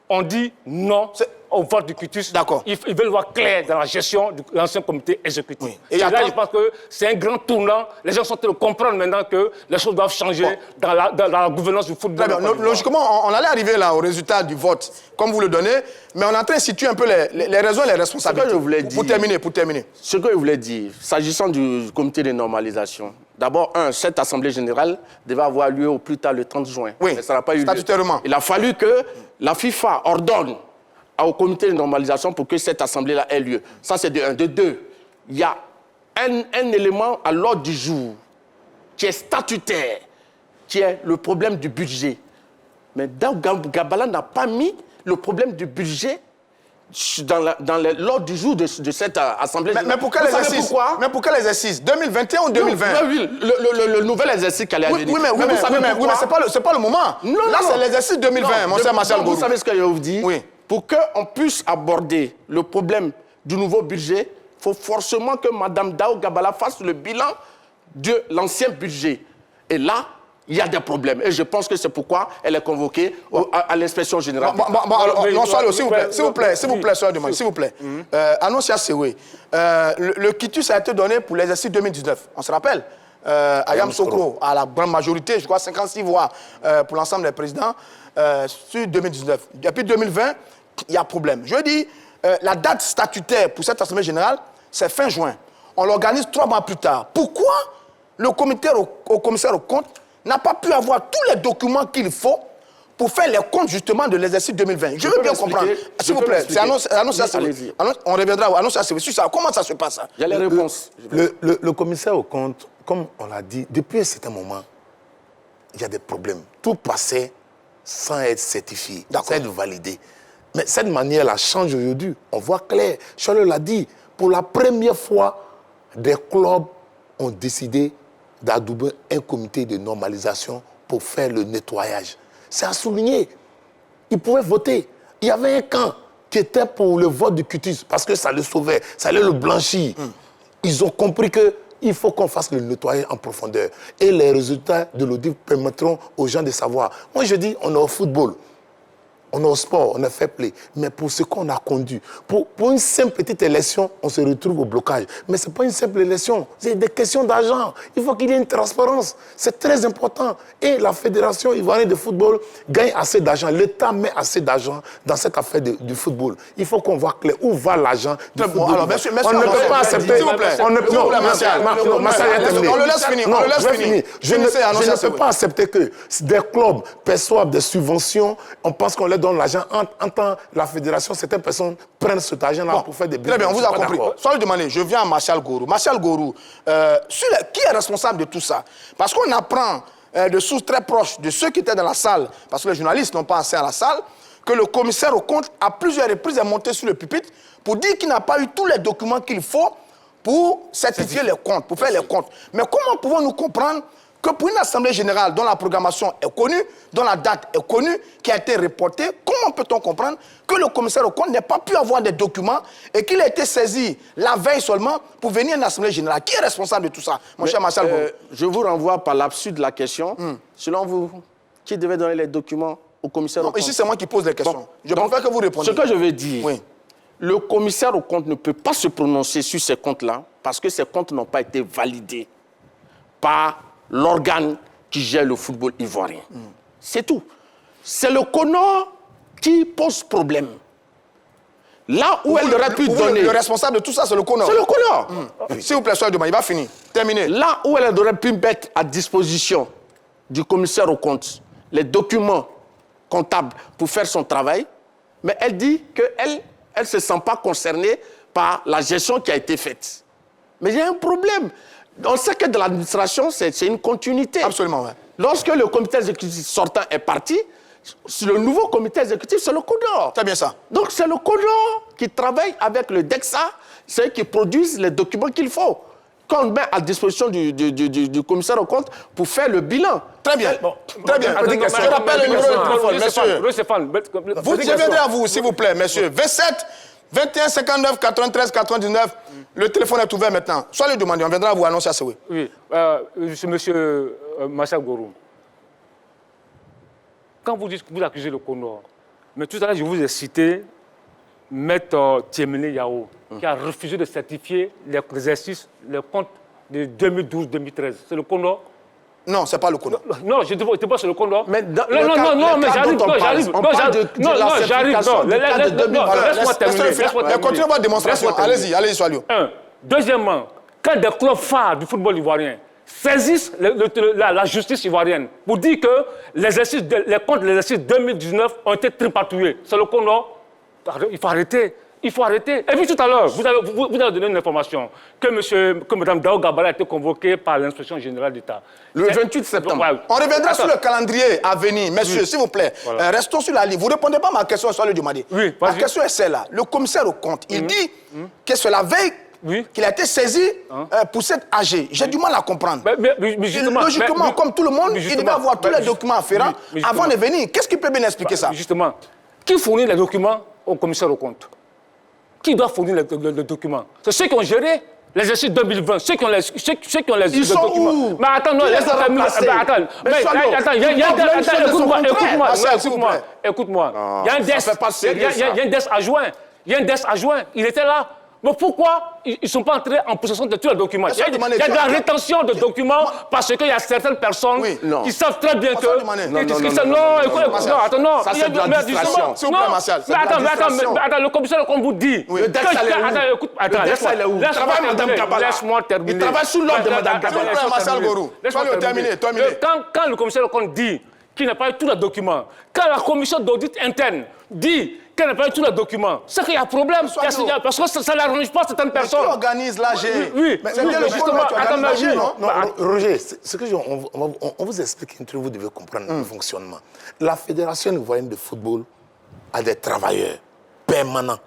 ont dit non au vote du quitus. D'accord. Ils veulent voir clair dans la gestion de l'ancien comité exécutif. Oui. Et là, je pense que c'est un grand tournant. Les gens sont en train de comprendre maintenant que les choses doivent changer dans la gouvernance du football. Très bien. Logiquement, on allait arriver là au résultat du vote, comme vous le donnez, mais on est en train de situer un peu les raisons et les responsabilités. Ce que je voulais dire. Pour terminer. Ce que je voulais dire, s'agissant du comité de normalisation, d'abord, cette assemblée générale devait avoir lieu au plus tard le 30 juin. Oui, mais ça n'a pas eu lieu. statutairement. Il a fallu que la FIFA ordonne au comité de normalisation pour que cette assemblée-là ait lieu. Ça, c'est de un. De deux, il y a un élément à l'ordre du jour qui est statutaire, qui est le problème du budget. Mais Dao Gabala n'a pas mis le problème du budget dans l'ordre du jour de cette assemblée générale. Mais pour quel exercice? Mais pour quel exercice? 2021 ou 2020? Oui, le nouvel exercice qui allait venir. Oui, mais c'est pas le moment. Là, c'est l'exercice 2020, mon cher Martial Gourou. Vous savez ce que je vous dis? Oui. Pour qu'on puisse aborder le problème du nouveau budget, il faut forcément que Mme Dao Gabala fasse le bilan de l'ancien budget. Et là, il y a des problèmes. Et je pense que c'est pourquoi elle est convoquée à l'inspection générale. S'il vous plaît, s'il vous plaît. Annoncia Sewe, le quitus a été donné pour l'exercice 2019. On se rappelle Ayam Sokro, à la grande majorité, je crois 56 voix pour l'ensemble des présidents sur 2019. Depuis 2020, il y a problème. Je dis, la date statutaire pour cette assemblée générale, c'est fin juin. On l'organise 3 mois plus tard. Pourquoi le commissaire au compte n'a pas pu avoir tous les documents qu'il faut pour faire les comptes justement de l'exercice 2020? Je veux bien comprendre. S'il vous plaît, c'est annonce on reviendra. Annonce sur ça. Comment ça se passe? Il y a les réponses. Le commissaire au compte, comme on l'a dit, depuis un certain moment, il y a des problèmes. Tout passait sans être certifié, sans être validé. Mais cette manière-là change aujourd'hui. On voit clair. Charles l'a dit, pour la première fois, des clubs ont décidé d'adouber un comité de normalisation pour faire le nettoyage. C'est à souligner. Ils pouvaient voter. Il y avait un camp qui était pour le vote du quitus parce que ça le sauvait, ça allait le blanchir. Ils ont compris qu'il faut qu'on fasse le nettoyage en profondeur. Et les résultats de l'audit permettront aux gens de savoir. Moi, je dis, on est au football. On est au sport, on est fair play. Mais pour ce qu'on a conduit, pour une simple petite élection, on se retrouve au blocage. Mais ce n'est pas une simple élection, c'est des questions d'argent. Il faut qu'il y ait une transparence. C'est très important. Et la Fédération ivoirienne de football gagne assez d'argent. L'État met assez d'argent dans cette affaire du football. Il faut qu'on voit clair où va l'argent du football. Alors, monsieur, on ne peut pas accepter. S'il vous plaît. On le laisse finir. Je ne peux pas accepter que des clubs perçoivent des subventions. On pense qu'on leur donne l'argent. En tant que la fédération, certaines personnes prennent cet argent-là pour faire des business. Très bien, on vous a compris. Sans le demander, je viens à Martial Gourou. Martial Gourou, qui est responsable de tout ça? Parce qu'on apprend de sources très proches de ceux qui étaient dans la salle, parce que les journalistes n'ont pas accès à la salle, que le commissaire au compte, à plusieurs reprises, est monté sur le pupitre pour dire qu'il n'a pas eu tous les documents qu'il faut pour certifier les comptes, pour faire les comptes. Mais comment pouvons-nous comprendre que pour une assemblée générale dont la programmation est connue, dont la date est connue, qui a été reportée, comment peut-on comprendre que le commissaire au compte n'ait pas pu avoir des documents et qu'il a été saisi la veille seulement pour venir à une assemblée générale? Qui est responsable de tout ça, mon cher Marcel Gourou? Je vous renvoie par l'absurde de la question. Selon vous, qui devait donner les documents au commissaire au compte? Ici, c'est moi qui pose les questions. Bon. Je préfère que vous répondiez. Ce que je veux dire, Oui. le commissaire au compte ne peut pas se prononcer sur ces comptes-là parce que ces comptes n'ont pas été validés par l'organe qui gère le football ivoirien. C'est tout. C'est le CONOR qui pose problème. Là où elle aurait pu donner... Le responsable de tout ça, c'est le CONOR. C'est le CONOR. S'il vous plaît, soyez demain, il va finir. Terminé. Là où elle aurait pu mettre à disposition du commissaire au compte les documents comptables pour faire son travail, mais elle dit qu'elle ne se sent pas concernée par la gestion qui a été faite. Mais il y a un problème. On sait que dans l'administration, c'est une continuité. Absolument, oui. Lorsque le comité exécutif sortant est parti, le nouveau comité exécutif, c'est le CONOR. C'est bien ça. Donc c'est le CONOR qui travaille avec le DEXA, c'est eux qui produisent les documents qu'il faut, qu'on met à disposition du commissaire au compte pour faire le bilan. Très bien. Très bien. Je rappelle le numéro de téléphone, monsieur. Je viendrai à vous, s'il vous plaît, monsieur. 27 21 59 93 99. Le téléphone est ouvert maintenant. Soit le demander, on viendra vous annoncer à ce oui. Oui, monsieur Marcel Gourou, quand vous dites que vous accusez le CONOR, mais tout à l'heure, je vous ai cité Maître Tiemene Yao, qui a refusé de certifier les exercices, les comptes de 2012-2013. C'est le CONOR? Non, ce n'est pas le CONOR. Non, je ne te pas sur le CONOR. Mais dans non, le non, cas, non, non, mais j'arrive. on parle de la certification du cas de 2020. Laisse-moi terminer. Continuez votre démonstration. Allez-y, allez-y, Soalio. Deuxièmement, quand des clubs phares du football ivoirien saisissent la justice ivoirienne pour dire que les comptes de l'exercice 2019 ont été tripatouillés, c'est le CONOR. Il faut arrêter. Il faut arrêter. Et puis tout à l'heure, vous avez donné une information que Mme Dao Gabala a été convoquée par l'inspection générale d'État. Le 28 septembre. On reviendra sur le calendrier à venir. Messieurs, s'il vous plaît, restons sur la ligne. Vous ne répondez pas à ma question sur le demandé. Oui, ma question est celle-là. Le commissaire au compte, il dit que c'est la veille qu'il a été saisi pour cette AG. J'ai du mal à comprendre. Mais justement, logiquement, comme tout le monde, il devait avoir tous les documents afférents avant de venir. Qu'est-ce qui peut bien expliquer ça? Justement, qui fournit les documents au commissaire au compte? Qui doit fournir les documents? C'est ceux qui ont géré l'exercice 2020, ceux qui ont les Ils sont documents. où? Mais attends, non, laisse-moi terminer. Écoute-moi. Il y a un desk adjoint. Il était là. Mais pourquoi ils ne sont pas entrés en possession de tous les documents? Il y a de la rétention de documents parce qu'il y a certaines personnes qui savent très bien que... Non, attends, non. Ça, c'est de la distraction. S'il vous plaît, Martial. Mais attends, le commissaire, comme vous dit... Le DEX, Laisse-moi terminer. Il travaille sous l'ordre de Mme Gabala. S'il vous plaît, Marcel Gourou. Soyez terminé. Quand le commissaire au compte dit qu'il n'a pas eu tous les documents, quand la commission d'audit interne dit qu'elle n'a pas eu tous les documents, c'est qu'il y a un problème. Parce que ça n'arrange pas certaines personnes. Qui organise l'AG? Oui, mais c'est bien le justement. Attends, non, Roger, on vous explique un truc, vous devez comprendre le fonctionnement. La Fédération ivoirienne de football a des travailleurs permanents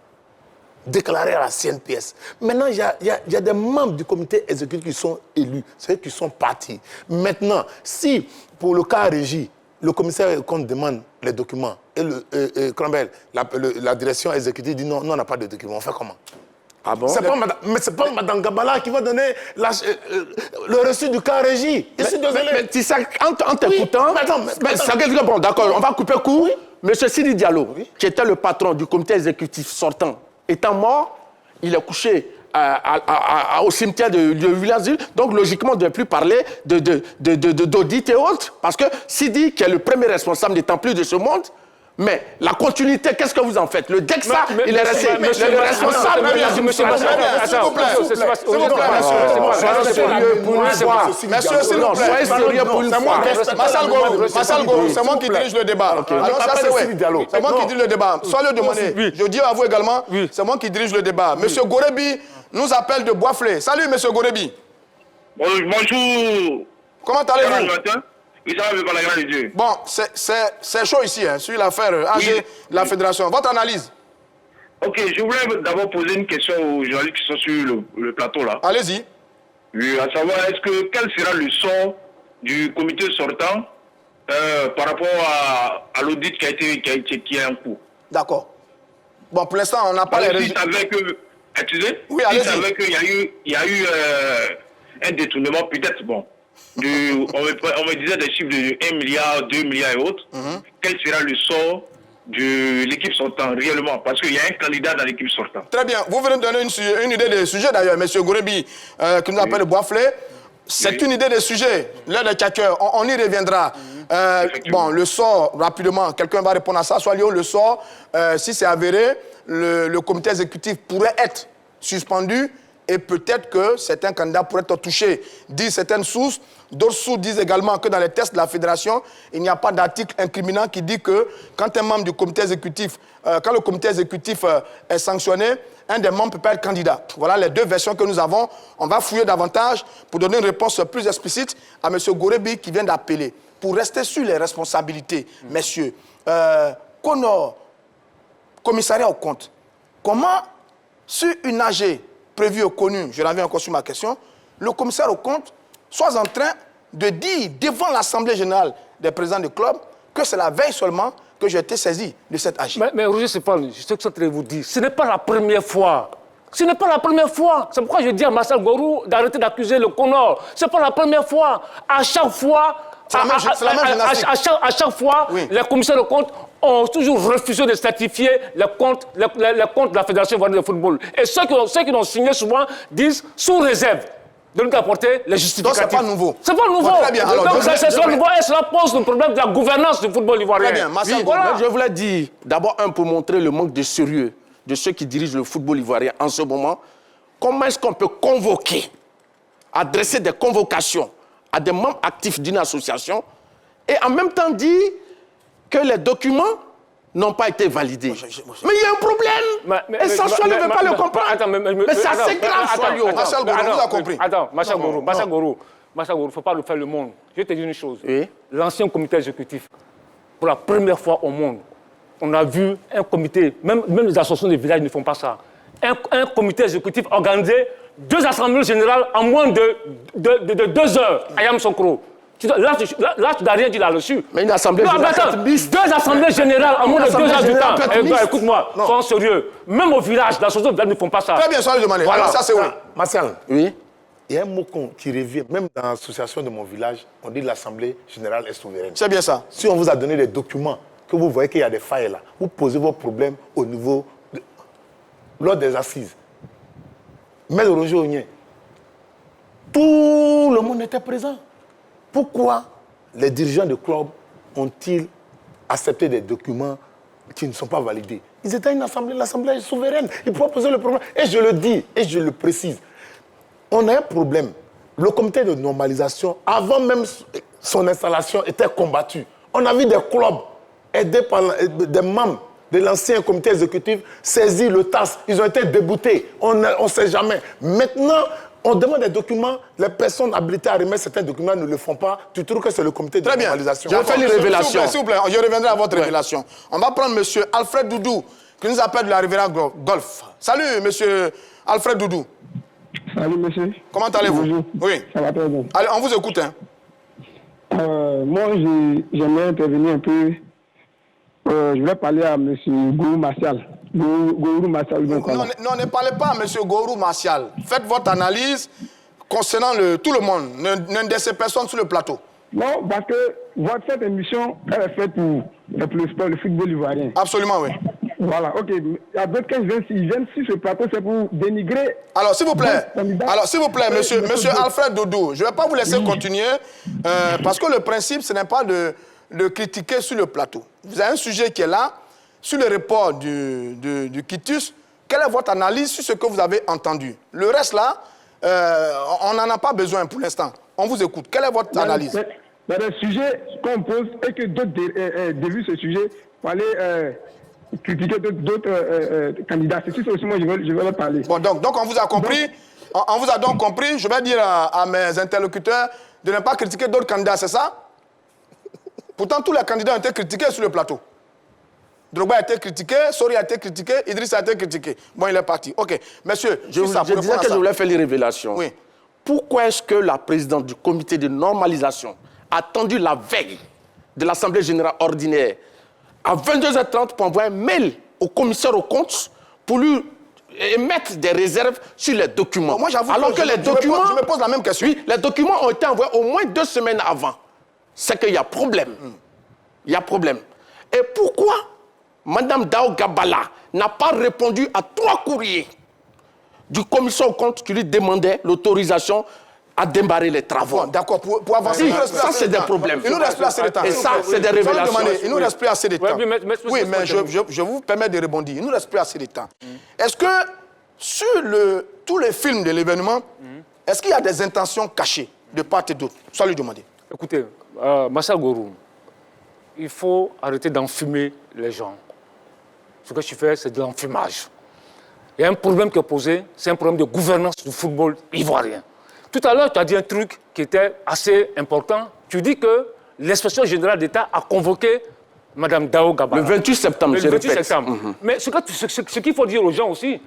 déclarés à la CNPS. Maintenant, il y a des membres du comité exécutif qui sont élus, c'est eux qui sont partis. Maintenant, si pour le cas régie, le commissaire compte demande les documents et la direction exécutive dit non, on n'a pas de documents, on fait comment? Ah bon? Mais c'est pas Mme Gabala qui va donner le reçu du cas régie. Mais tu sais, en t'écoutant... Bon, d'accord, on va couper court. Oui. Monsieur Sidi Diallo, qui était le patron du comité exécutif sortant, étant mort, il est couché au cimetière de Villas-Îles. Donc, logiquement, on ne devait plus parler d'audit et autres. Parce que Sidi, qui est le premier responsable, n'étant plus de ce monde, mais la continuité, qu'est-ce que vous en faites? Le DEXA, il est resté responsable. Monsieur, s'il vous plaît. Soyez sérieux pour une fois. Monsieur, s'il vous plaît. Soyez sérieux pour une fois. Marcel Gourou, c'est moi qui dirige le débat. Alors ça, c'est moi qui dirige le débat. Soyez le demander. Je dis à vous également, c'est moi qui dirige le débat. Monsieur Gorebi nous appelle de Boisflé. Salut, monsieur Gorebi. Bonjour. Comment allez-vous? Bon, c'est chaud ici, sur l'affaire AG de la Fédération. Votre analyse? Ok, je voulais d'abord poser une question aux journalistes qui sont sur le plateau là. Allez-y. Oui, à savoir, quel sera le sort du comité sortant par rapport à l'audit qui est en cours. D'accord. Bon, pour l'instant, on n'a pas les résultats. Excusez, oui, si savait qu'il y a eu un détournement, peut-être, bon, on me disait des chiffres de 1 milliard, 2 milliards et autres. Quel sera le sort de l'équipe sortante réellement? Parce qu'il y a un candidat dans l'équipe sortante. Très bien. Vous venez de donner une idée des sujets d'ailleurs, M. Gourebi, qui nous appelle Boisflé. C'est une idée des sujets. L'heure des Tchakers, on y reviendra. Bon, le sort, rapidement, quelqu'un va répondre à ça. Soit Lyon, le sort, si c'est avéré, le comité exécutif pourrait être suspendu et peut-être que certains candidats pourraient être touchés. Disent certaines sources. D'autres sources disent également que dans les tests de la fédération, il n'y a pas d'article incriminant qui dit que quand un membre du comité exécutif, quand le comité exécutif est sanctionné, un des membres peut pas être candidat. Voilà les deux versions que nous avons. On va fouiller davantage pour donner une réponse plus explicite à M. Gourebi qui vient d'appeler. Pour rester sur les responsabilités, messieurs, Conor, commissariat au compte, comment, sur une AG prévue ou connue, je reviens encore sur ma question, le commissaire au compte soit en train de dire devant l'Assemblée générale des présidents du club que c'est la veille seulement que j'ai été saisi de cette AG. Mais Roger Sepal, je sais que je suis en train de vous dire, ce n'est pas la première fois. Ce n'est pas la première fois. C'est pourquoi je dis à Marcel Gorou d'arrêter d'accuser le Conor. Ce n'est pas la première fois. À chaque fois, à chaque fois, oui, les commissaires de compte ont toujours refusé de certifier les comptes de la Fédération ivoirienne de football. Et ceux qui l'ont signé souvent disent sous réserve de nous apporter les justificatifs. Donc c'est pas nouveau. C'est pas nouveau. Bon, très bien. Alors, donc c'est nouveau et cela pose le problème de la gouvernance du football ivoirien. Très bien. Oui, voilà. Je voulais dire, d'abord pour montrer le manque de sérieux de ceux qui dirigent le football ivoirien en ce moment. Comment est-ce qu'on peut convoquer, adresser des convocations à des membres actifs d'une association et en même temps dire que les documents n'ont pas été validés. Mais il y a un problème. Et ça, Soalio ne veut pas le comprendre. Mais c'est assez grave, Soalio. Marcel Gorou, vous avez compris. Attends, Marcel Gorou, il ne faut pas le faire le monde. Je vais te dire une chose. Oui. L'ancien comité exécutif, pour la première fois au monde, on a vu un comité, même les associations de village ne font pas ça. Un comité exécutif organisé 2 assemblées générales en moins de 2 heures à Yamoussoukro. Là, tu n'as rien dit là-dessus. Mais une assemblée générale. 2 assemblées générales en moins de 2 heures du temps. Écoute-moi, sois sérieux. Même au village, les associations de village ne font pas ça. Très bien, Soalio demandé. Voilà. Alors ça, c'est oui. Marcel, Oui. il y a un mot qui revient, même dans l'association de mon village, on dit l'Assemblée générale est souveraine. C'est bien ça. Si on vous a donné des documents, que vous voyez qu'il y a des failles là, vous posez vos problèmes au niveau, lors des assises. Mais le Roger Ognien, tout le monde était présent. Pourquoi les dirigeants de club ont-ils accepté des documents qui ne sont pas validés? Ils étaient une assemblée, l'Assemblée est souveraine. Ils pouvaient poser le problème. Et je le dis, et je le précise. On a un problème. Le comité de normalisation, avant même son installation, était combattu. On a vu des clubs aidés par des membres de l'ancien comité exécutif saisir le TAS. Ils ont été déboutés. On ne sait jamais. Maintenant, on demande des documents. Les personnes habilitées à remettre certains documents ne le font pas. Tu trouves que c'est le comité de normalisation? Je vais faire une révélation. S'il vous plaît, je reviendrai à votre révélation. On va prendre M. Alfred Doudou, qui nous appelle de la Riviera Golf. Salut, M. Alfred Doudou. Salut, monsieur. Comment allez-vous? Bonjour. Oui. Ça va très bien. Allez, on vous écoute. Hein. Moi, j'aimerais intervenir un peu. Je vais parler à M. Gorou Martial. Gorou Martial. Non, ne parlez pas à M. Gorou Martial. Faites votre analyse concernant tout le monde. Ne laissez personne sur le plateau. Non, parce que cette émission, elle est faite pour le sport, le football ivoirien. Absolument, oui. Voilà, ok. Il y a d'autres qui viennent sur ce plateau, c'est pour dénigrer. Alors, s'il vous plaît, monsieur Alfred Doudou, je ne vais pas vous laisser continuer, parce que le principe, ce n'est pas de critiquer sur le plateau. Vous avez un sujet qui est là, sur le report du quitus. Quelle est votre analyse sur ce que vous avez entendu? Le reste, là, on n'en a pas besoin pour l'instant. On vous écoute. Quelle est votre analyse? Il y a des sujets qu'on pose et que d'autres dévient ce sujet pour aller critiquer d'autres candidats. C'est tout aussi moi je vais leur parler. Bon, donc on vous a compris. On vous a donc compris. Je vais dire à mes interlocuteurs de ne pas critiquer d'autres candidats, c'est ça? Pourtant, tous les candidats ont été critiqués sur le plateau. Drogba a été critiqué, Sori a été critiqué, Idriss a été critiqué. Bon, il est parti. OK. Monsieur, je disais que je voulais faire les révélations. Oui. Pourquoi est-ce que la présidente du comité de normalisation attendu la veille de l'Assemblée générale ordinaire à 22h30 pour envoyer un mail au commissaire aux comptes pour lui émettre des réserves sur les documents. Moi, j'avoue alors que les documents... Je me pose la même question. Oui, les documents ont été envoyés au moins 2 semaines avant. C'est qu'il y a problème. Il y a problème. Et pourquoi Mme Dao Gabala n'a pas répondu à 3 courriers du commissaire aux comptes qui lui demandait l'autorisation à démarrer les travaux? Bon, d'accord, pour avancer, Oui, ça, c'est des problèmes. Il nous reste plus assez de temps. Et ça, c'est des révélations. Il nous reste plus assez de temps. Oui, Mais je vous permets de rebondir. Il nous reste plus assez de temps. Est-ce que sur tous les films de l'événement, est-ce qu'il y a des intentions cachées de part et d'autre? Ça lui demander. Écoutez, Massa Gourou, il faut arrêter d'enfumer les gens. Ce que tu fais, c'est de l'enfumage. Il y a un problème qui est posé, c'est un problème de gouvernance du football ivoirien. Tout à l'heure, tu as dit un truc qui était assez important. Tu dis que l'inspection générale d'État a convoqué Mme Dao Gabala. Le 28 septembre, Le je 28 répète. septembre. Mais ce qu'il faut dire aux gens aussi,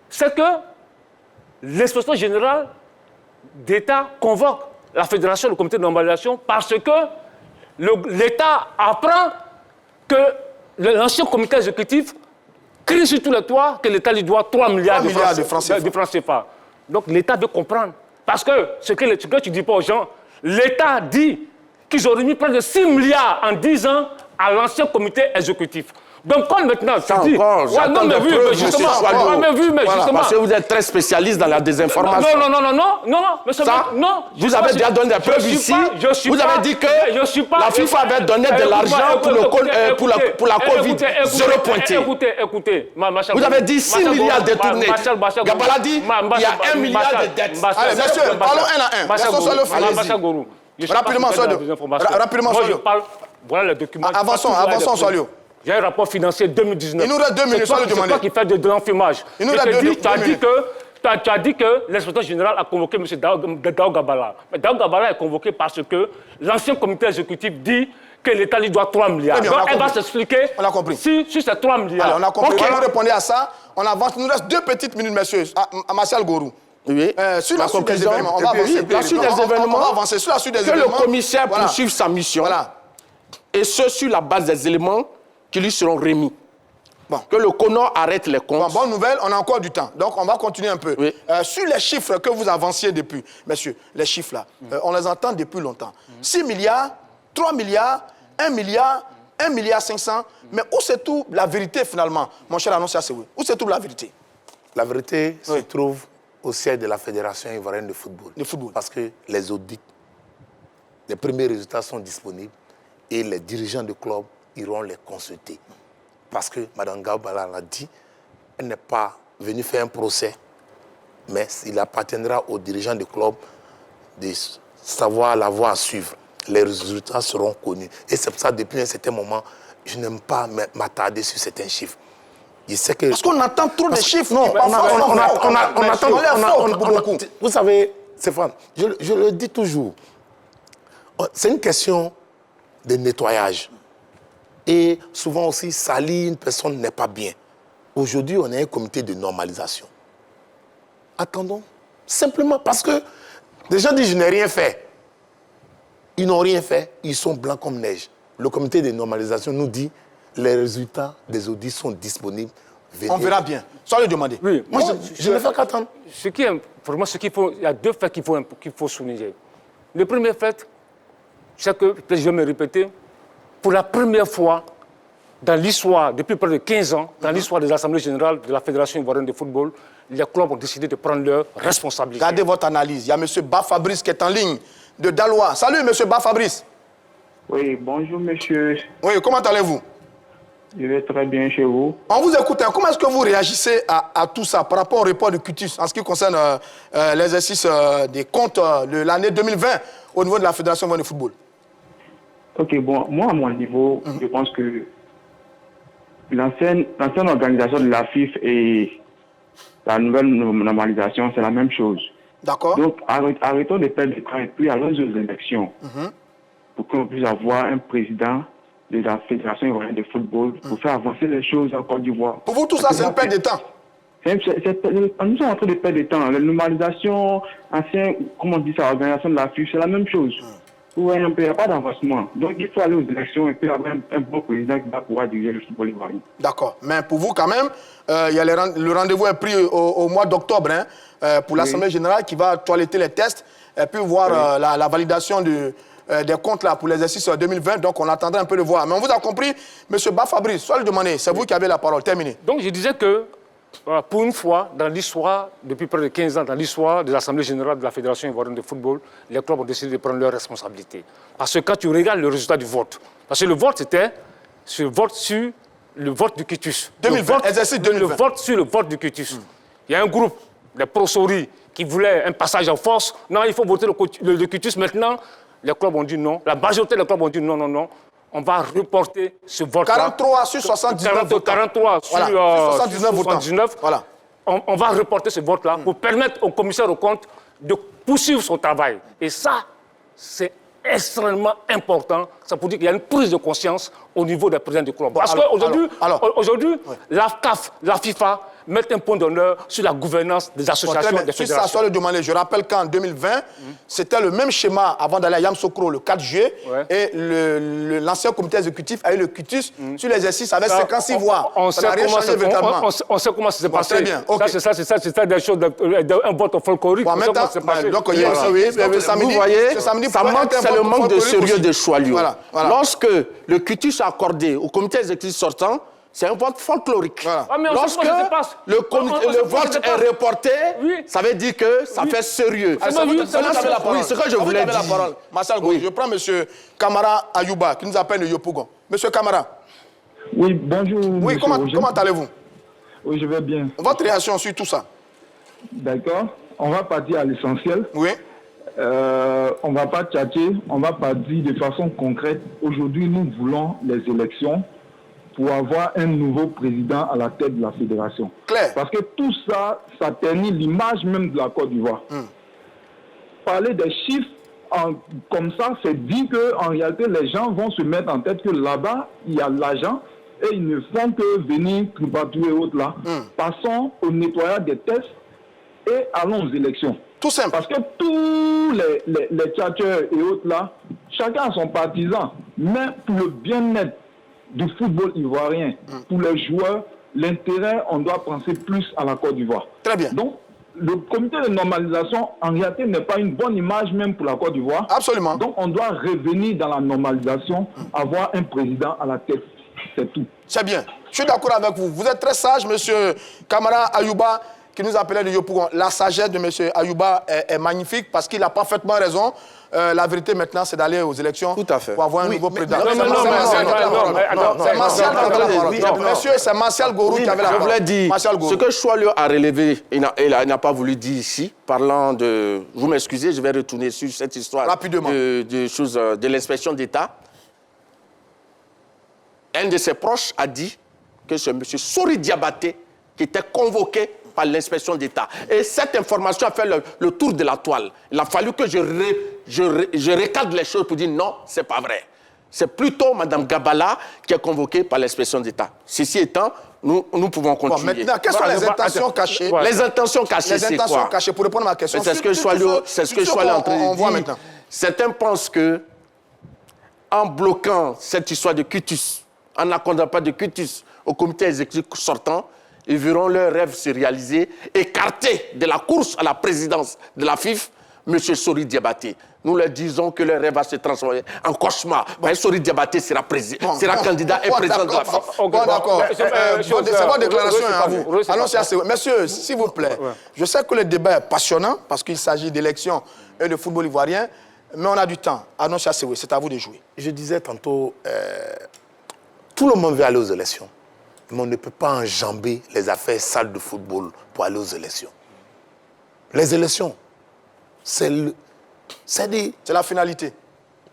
c'est que l'inspection générale d'État convoque la fédération, le comité de normalisation, parce que l'État apprend que l'ancien comité exécutif crie sur tous les toits que l'État lui doit 3 milliards de francs CFA. Donc l'État veut comprendre. Parce que ce que tu ne dis pas aux gens, l'État dit qu'ils ont remis près de 6 milliards en 10 ans à l'ancien comité exécutif. Donc quand maintenant tu dis... J'attends des preuves, justement. Parce que vous êtes très spécialiste dans la désinformation. Non, vous avez déjà donné des preuves ici. Vous avez dit que la FIFA avait donné de l'argent pour la Covid. 0 pointé. Écoutez. Vous avez dit 6 milliards détournés. Gabala dit il y a 1 milliard de dettes. Allez, monsieur, parlons un à un. Restons sur le fil. Rapidement, Solio. Voilà le document. Avançons, Solio. J'ai un rapport financier 2019. Il nous reste 2 minutes, ça le demander. C'est toi qui fais de l'enfumage. Il nous reste 2 minutes. Tu as dit que l'inspecteur général a convoqué M. Dao Gabala. Mais Dao Gabala est convoqué parce que l'ancien comité exécutif dit que l'État lui doit 3 milliards. Donc elle va s'expliquer sur ces 3 milliards. Alors, on a compris. Vous répondez à ça. On avance. Il nous reste 2 petites minutes, messieurs. À Martial Gourou. Oui. Sur la suite des événements, on va avancer. La suite des événements, on va avancer sur la suite des événements. Que le commissaire poursuive sa mission. Voilà. Et ce, sur la base des éléments qui lui seront remis. Bon. Que le CONOR arrête les comptes. Bonne nouvelle, on a encore du temps. Donc, on va continuer un peu. Oui. Sur les chiffres que vous avanciez depuis, messieurs, les chiffres là, on les entend depuis longtemps. 6 milliards, 3 milliards, 1 milliard, 1 milliard 500. Mais où se trouve la vérité finalement, mon cher annoncieur Sewoui? Où se trouve la vérité? La vérité se trouve au siège de la Fédération ivoirienne de football. Parce que les audits, les premiers résultats sont disponibles et les dirigeants du club iront les consulter. Parce que Mme Gabala l'a dit, elle n'est pas venue faire un procès, mais il appartiendra aux dirigeants du club de savoir la voie à suivre. Les résultats seront connus. Et c'est pour ça, depuis un certain moment, je n'aime pas m'attarder sur certains chiffres. Je sais que... Parce qu'on attend trop de chiffres. Non, on attend. Vous savez, Stéphane, je le dis toujours, c'est une question de nettoyage. Et souvent aussi, salir une personne n'est pas bien. Aujourd'hui, on a un comité de normalisation. Attendons. Simplement parce que les gens disent, je n'ai rien fait. Ils n'ont rien fait, ils sont blancs comme neige. Le comité de normalisation nous dit, les résultats des audits sont disponibles. On verra bien. Sans le demander. Oui. Moi, je ne fais qu'attendre. Il y a 2 faits qu'il faut souligner. Le premier fait, c'est que, peut-être je vais me répéter, pour la première fois dans l'histoire, depuis près de 15 ans, dans l'histoire des assemblées générales de la Fédération ivoirienne de football, les clubs ont décidé de prendre leurs responsabilités. Gardez votre analyse. Il y a M. Ba Fabrice qui est en ligne de Dalois. Salut, M. Ba Fabrice. Oui, bonjour, monsieur. Oui, comment allez-vous? Je vais très bien chez vous. On vous écoute. Comment est-ce que vous réagissez à tout ça par rapport au report de Cutus en ce qui concerne l'exercice des comptes de l'année 2020 au niveau de la Fédération ivoirienne de football? Ok, bon, moi, à mon niveau, je pense que l'ancienne organisation de la FIFA et la nouvelle normalisation, c'est la même chose. D'accord. Donc, arrêtons de perdre du temps et puis allons aux élections pour qu'on puisse avoir un président de la Fédération ivoirienne de football pour faire avancer les choses en Côte d'Ivoire. Pour vous, tout ça, c'est une perte de temps? Nous sommes en train de perdre du temps. La normalisation, comment on dit ça, l'organisation de la FIFA, c'est la même chose. Oui, il n'y a pas d'avancement. Donc, il faut aller aux élections et puis avoir un bon président qui va pouvoir diriger le football ivoirien. D'accord. Mais pour vous, quand même, il y a le rendez-vous est pris au mois d'octobre pour l'Assemblée générale qui va toiletter les tests et puis voir la validation des comptes là, pour l'exercice 2020. Donc, on attendra un peu de voir. Mais on vous a compris, M. Fabrice, soit le demander. C'est vous qui avez la parole. Terminé. Donc, je disais que, pour une fois, dans l'histoire, depuis près de 15 ans, dans l'histoire de l'Assemblée générale de la Fédération ivoirienne de football, les clubs ont décidé de prendre leurs responsabilités. Parce que quand tu regardes le résultat du vote, parce que le vote, c'était le vote du quitus. 2020, exercice 2020. Le vote sur le vote du quitus. Il y a un groupe, les pro-Sori, qui voulait un passage en force. Non, il faut voter le quitus maintenant. Les clubs ont dit non. La majorité des clubs ont dit non, non, non. On va reporter ce vote-là. 43 sur 79 votants. 43 sur, voilà. Sur 79 votants. Voilà. On va reporter ce vote-là pour permettre au commissaire aux comptes de poursuivre son travail. Et ça, c'est extrêmement important. Ça veut dire qu'il y a une prise de conscience au niveau des présidents du club. Parce qu'aujourd'hui, la CAF, la FIFA mettent un point d'honneur sur la gouvernance des associations et des fédérations. Si ça soit le demander, je rappelle qu'en 2020, c'était le même schéma avant d'aller à Yamoussoukro le 4 juillet. Et l'ancien comité exécutif a eu le quitus sur l'exercice avec 56 voix. On sait comment ça s'est passé. Très bien. Okay. C'est des choses, un vote folklorique. Bon, maintenant, donc, vous voyez, ça manque, c'est le manque de sérieux de Choualio. Lorsque le quitus est accordé au comité exécutif sortant, c'est un vote folklorique. Voilà. Lorsque le vote est reporté, ça veut dire que ça fait sérieux. C'est ce que je voulais dire. Marcel Goury, je prends M. Kamara Ayouba, qui nous appelle le Yopougon. M. Kamara. Oui, bonjour. Oui, comment allez-vous? Oui, je vais bien. Votre réaction sur tout ça? D'accord. On va partir à l'essentiel. Oui. On ne va pas tchatcher, on va partir de façon concrète. Aujourd'hui, nous voulons les élections pour avoir un nouveau président à la tête de la fédération. Claire. Parce que tout ça, ça ternit l'image même de la Côte d'Ivoire. Parler des chiffres comme ça, c'est dit qu'en réalité, les gens vont se mettre en tête que là-bas, il y a l'argent et ils ne font que venir tribatuer et autres là. Passons au nettoyage des tests et allons aux élections. Tout simple. Parce que tous les tchatcheurs et autres là, chacun a son partisan. Mais pour le bien-être du football ivoirien, pour les joueurs, l'intérêt, on doit penser plus à la Côte d'Ivoire. Très bien. Donc, le comité de normalisation, en réalité, n'est pas une bonne image même pour la Côte d'Ivoire. Absolument. Donc, on doit revenir dans la normalisation, avoir un président à la tête. C'est tout. C'est bien. Je suis d'accord avec vous. Vous êtes très sage, M. Kamara Ayouba, qui nous appelait de Yopougon. La sagesse de M. Ayouba est magnifique parce qu'il a parfaitement raison. La vérité maintenant, c'est d'aller aux élections pour avoir un nouveau président. Monsieur, c'est Martial Gourou qui avait la parole. Je voulais dire, ce que Choualio a relevé, il n'a pas voulu dire ici, parlant de... Vous m'excusez, je vais retourner sur cette histoire de l'inspection d'État. Un de ses proches a dit que c'est M. Sori Diabaté qui était convoqué par l'inspection d'État. Et cette information a fait le tour de la toile. Il a fallu que je recadre les choses pour dire non, c'est pas vrai. C'est plutôt Mme Gabala qui est convoquée par l'inspection d'État. Ceci étant, nous pouvons continuer. Bon, maintenant, quelles sont les intentions cachées? Les intentions cachées, c'est quoi? Les intentions cachées, pour répondre à ma question. C'est ce que Choualio est en train de dire. Certains pensent que, en bloquant cette histoire de quitus, en n'accordant pas de quitus au comité exécutif sortant, ils verront leur rêve se réaliser, écartés de la course à la présidence de la FIF, M. Sori Diabaté. Nous leur disons que leur rêve va se transformer en cauchemar. Sori Diabaté sera candidat et président de la FIF. Bon, d'accord. C'est votre déclaration à vous. Allons-y. Messieurs, s'il vous plaît, je sais que le débat est passionnant parce qu'il s'agit d'élections et de football ivoirien, mais on a du temps. Allons-y, c'est à vous de jouer. Je disais tantôt, tout le monde veut aller aux élections. Mais on ne peut pas enjamber les affaires sales de football pour aller aux élections. Les élections, c'est la finalité.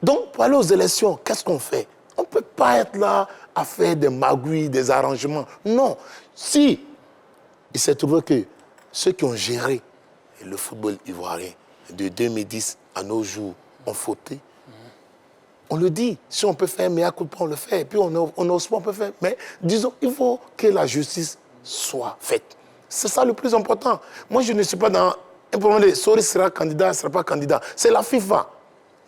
Donc, pour aller aux élections, qu'est-ce qu'on fait? On ne peut pas être là à faire des magouilles, des arrangements. Non. Si il s'est trouvé que ceux qui ont géré le football ivoirien de 2010 à nos jours ont fauté, on le dit. Si on peut faire mea culpa, on le fait. Et puis on n'ose pas, on peut faire. Mais disons, il faut que la justice soit faite. C'est ça le plus important. Moi, je ne suis pas dans un problème de Sori sera candidat, ne sera pas candidat. C'est la FIFA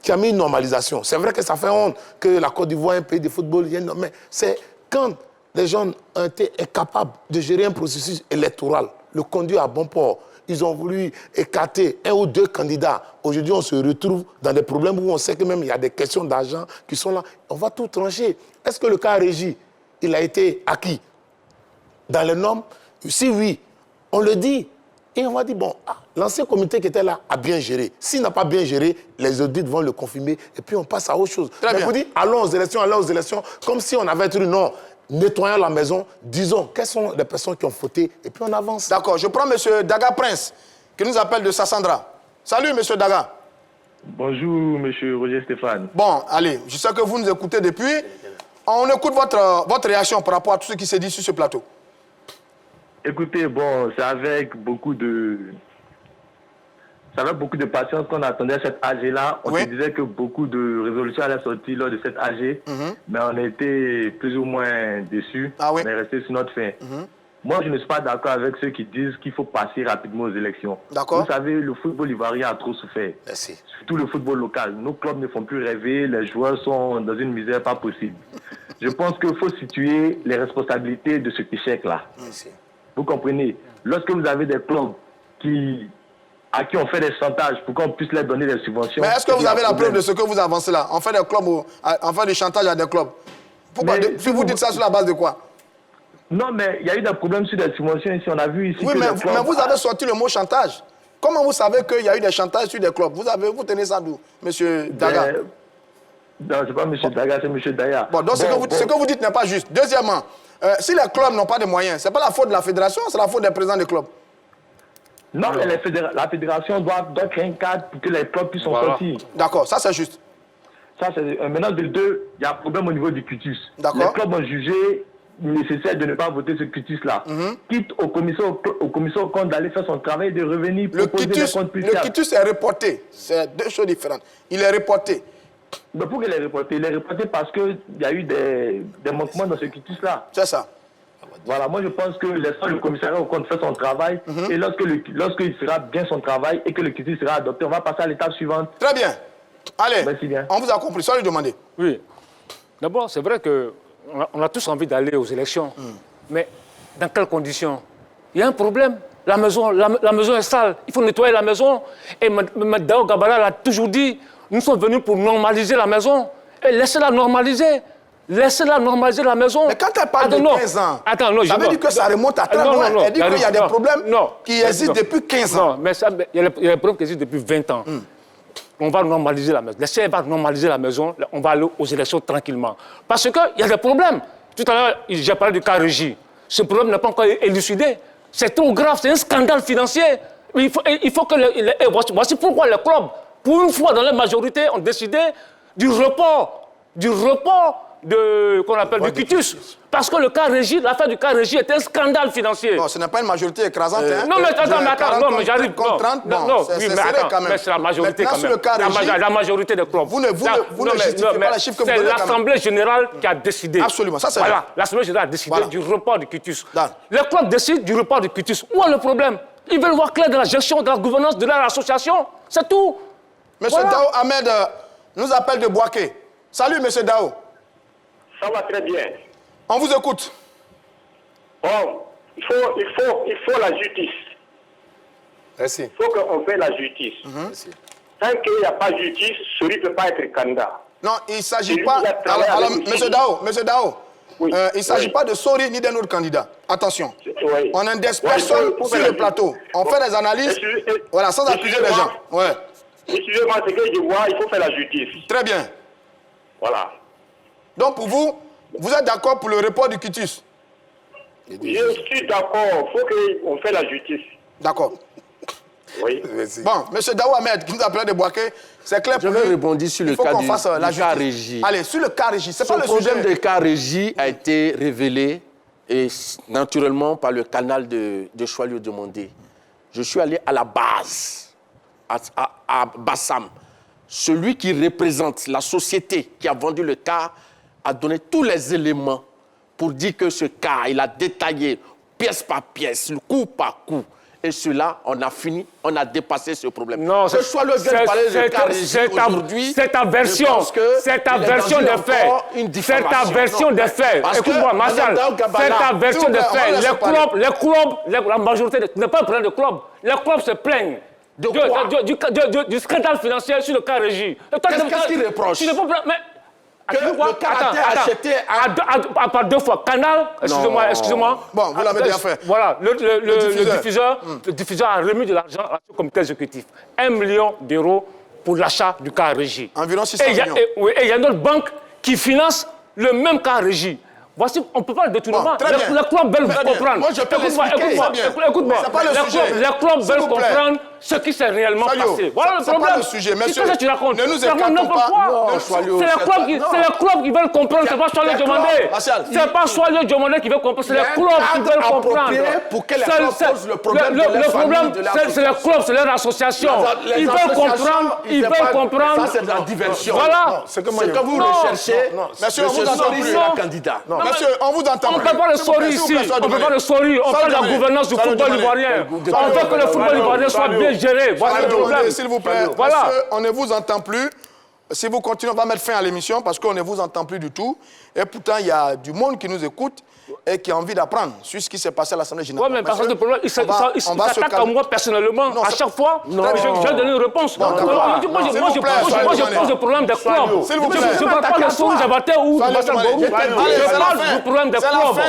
qui a mis une normalisation. C'est vrai que ça fait honte que la Côte d'Ivoire est un pays de football, mais c'est quand les gens ont été incapables de gérer un processus électoral, le conduire à bon port. Ils ont voulu écarter 1 ou 2 candidats. Aujourd'hui, on se retrouve dans des problèmes où on sait que même il y a des questions d'argent qui sont là. On va tout trancher. Est-ce que le cas Régie, il a été acquis dans les normes? Si oui, on le dit. Et on va dire, bon, l'ancien comité qui était là a bien géré. S'il n'a pas bien géré, les audits vont le confirmer et puis on passe à autre chose. Très bien. Vous dites, allons aux élections, comme si on avait dit non, nettoyons la maison, disons, quelles sont les personnes qui ont fauté et puis on avance. D'accord, je prends M. Daga Prince, qui nous appelle de Sassandra. Salut, M. Daga. Bonjour, M. Roger Stéphane. Bon, allez, je sais que vous nous écoutez depuis. On écoute votre réaction par rapport à tout ce qui s'est dit sur ce plateau. Écoutez, bon, c'est avec beaucoup de patience qu'on attendait cette AG-là. On se disait que beaucoup de résolutions allaient sortir lors de cette AG, mais on a été plus ou moins déçus. On est resté sur notre fin. Moi, je ne suis pas d'accord avec ceux qui disent qu'il faut passer rapidement aux élections. Vous savez, le football ivoirien a trop souffert. Merci. Surtout le football local. Nos clubs ne font plus rêver, les joueurs sont dans une misère pas possible. Je pense qu'il faut situer les responsabilités de cet échec-là. Merci. Vous comprenez? Lorsque vous avez des clubs à qui on fait des chantages pour qu'on puisse leur donner des subventions... Mais est-ce que vous avez la preuve de ce que vous avancez là? On fait des chantages à des clubs. Pourquoi? Si vous dites ça sur la base de quoi? Non, mais il y a eu des problèmes sur des subventions ici. On a vu ici oui, que mais vous avez sorti le mot chantage. Comment vous savez qu'il y a eu des chantages sur des clubs? Vous tenez ça d'où, M. Daga? Non, c'est pas M. Daga, c'est M. Daya. Bon, donc ce que vous dites n'est pas juste. Deuxièmement, si les clubs n'ont pas de moyens, ce n'est pas la faute de la fédération, c'est la faute des présidents des clubs. Non, mais la fédération doit créer un cadre pour que les clubs puissent sortir. D'accord, ça c'est juste. Ça, c'est maintenant de deux, il y a un problème au niveau du cutus. D'accord. Les clubs ont jugé nécessaire de ne pas voter ce cutus-là. Quitte au commission au compte d'aller faire son travail et de revenir proposer des comptes plus fiables. Le cutus est reporté. C'est deux choses différentes. Il est reporté. Mais pourquoi il est reporté? Il est reporté parce qu'il y a eu des manquements dans ce cutus-là. C'est ça. Voilà, moi je pense que laissons le commissariat au compte faire son travail et lorsqu'il fera bien son travail et que le cutus sera adopté, on va passer à l'étape suivante. Très bien. Allez, merci bien. On vous a compris. Soyez demandé. Oui. D'abord, c'est vrai qu'on a tous envie d'aller aux élections. Mais dans quelles conditions? Il y a un problème. La maison est sale. Il faut nettoyer la maison. Et Mme Dao Gabala l'a toujours dit, nous sommes venus pour normaliser la maison. Et laissez-la normaliser. Laissez-la normaliser la maison. Mais quand elle parle de 15 ans, ça veut dire que ça remonte à très loin. Elle dit qu'il y a des problèmes qui existent depuis 15 ans. Non, mais il y a des problèmes qui existent depuis 20 ans. On va normaliser la maison. Laissez-la normaliser la maison. On va aller aux élections tranquillement. Parce qu'il y a des problèmes. Tout à l'heure, j'ai parlé du cas Régie. Ce problème n'est pas encore élucidé. C'est trop grave, c'est un scandale financier. Il faut que... Voici pourquoi les clubs, pour une fois dans la majorité, ont décidé du report qu'on appelle du cutus. Parce que le cas Régie, l'affaire du cas Régie est un scandale financier. Non, ce n'est pas une majorité écrasante. Non, mais attends, non, mais j'arrive. Non, mais c'est la majorité quand même. La majorité des clubs. Vous ne justifiez pas les chiffres que vous donnez. C'est l'Assemblée générale qui a décidé. Absolument, ça c'est voilà, l'Assemblée générale a décidé du report du cutus. Les clubs décident du report du cutus. Où est le problème? Ils veulent voir clair de la gestion, de la gouvernance de leur association. C'est tout. Monsieur Dao Ahmed nous appelle de Boaké. Salut, monsieur Dao. Ça va très bien. On vous écoute. Bon, il faut la justice. Merci. Il faut qu'on fasse la justice. Tant qu'il n'y a pas de justice, celui ne peut pas être candidat. Non, il ne s'agit pas... Alors, monsieur Dao, oui. Il ne s'agit pas de Sori ni d'un autre candidat. Attention. Oui. On indexe personne sur le plateau. On fait des analyses, voilà, sans accuser les gens. Ouais. Excusez-moi, c'est que je vois, il faut faire la justice. Très bien. Voilà. Donc pour vous, vous êtes d'accord pour le report du cutus? Je suis d'accord. Il faut qu'on fasse la justice. D'accord. Oui. Bon, M. Dao Ahmed, qui nous appelait de Boaké, c'est clair pour lui. Je vais répondre sur le cas du cas Régie. Allez, sur le cas Régie, c'est pas le sujet. Le problème du cas Régie a été révélé, et naturellement, par le canal de Choilio Demandé. Je suis allé à la base, à Bassam. Celui qui représente la société qui a vendu le cas a donné tous les éléments pour dire que ce cas, il a détaillé pièce par pièce, coup par coup. Et cela, on a fini, on a dépassé ce problème. Non, que soit le vient parler de cas aujourd'hui, c'est ta version, c'est ta version des faits. C'est ta version des faits. Écoute-moi, Martial, c'est ta version des faits. Les clubs, la majorité, n'est pas un problème de clubs. Les clubs se plaignent. Du scandale financier sur le cas Régie. Qu'est-ce qu'il reproche? Que le caractère acheté à part 2 fois. Canal, excusez-moi. Bon, vous l'avez déjà fait. Voilà, le diffuseur a remis de l'argent au comité exécutif. 1 million d'euros pour l'achat du car Régie. Environ 600 millions. Et il y a une autre banque qui finance le même car Régie. Voici, on ne peut pas le détournement. Les clubs veulent comprendre. Moi, je peux l'expliquer. Écoute-moi. Les clubs veulent comprendre ce qui s'est réellement passé. Voilà le problème. C'est pas le sujet, monsieur. C'est ça que tu racontes. Ne nous écartons pas. C'est les clubs qui veulent comprendre. C'est pas Soilé Diomandé. C'est pas Soilé Diomandé qui veut comprendre. C'est les clubs qui veulent comprendre. Pour que les clubs posent le problème de leur problème, c'est les clubs, c'est leur association. Ils veulent comprendre. Ils veulent comprendre. Ça, c'est de la diversion. Voilà. Ce que vous recherchez, monsieur, on vous entend plus. C'est un candidat. Monsieur, on vous entend. On ne peut pas le sorry ici. On ne peut pas le sorry. On parle de la gouvernance du football ivoirien. On veut que le football ivoirien soit bien géré. Voilà le problème. S'il vous plaît, voilà. Monsieur, on ne vous entend plus. Si vous continuez, on va mettre fin à l'émission parce qu'on ne vous entend plus du tout. Et pourtant, il y a du monde qui nous écoute et qui a envie d'apprendre sur ce qui s'est passé à l'Assemblée générale. Oui, mais parce que le problème, il s'attaque à moi personnellement. À chaque fois, je vais donner une réponse. Moi, je pose le problème des clubs. S'il vous plaît. Je ne parle pas de Sourou Jabaté ou de Bassal Gorou. Je parle du problème des clubs.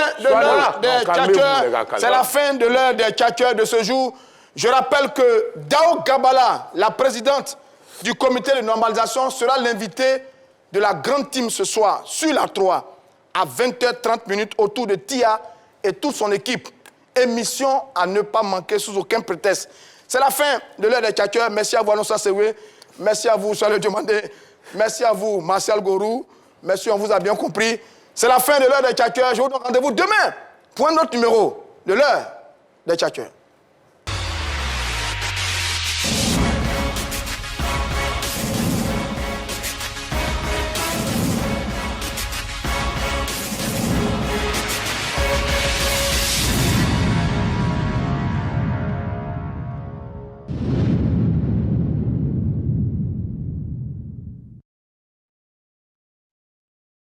C'est la fin de l'heure des tchatcheurs de ce jour. Je rappelle que Dao Gabala, la présidente du comité de normalisation, sera l'invité de la grande team ce soir sur la 3 à 20h30 autour de Tia et toute son équipe. Émission à ne pas manquer sous aucun prétexte. C'est la fin de l'heure des tchatcheurs. Merci à vous, Anoussa Sewe. Merci à vous, Soilé Diomandé. Merci à vous, Martial Gorou. Merci, on vous a bien compris. C'est la fin de l'heure des tchatcheurs. Je vous donne rendez-vous demain pour un autre numéro de l'heure des tchatcheurs.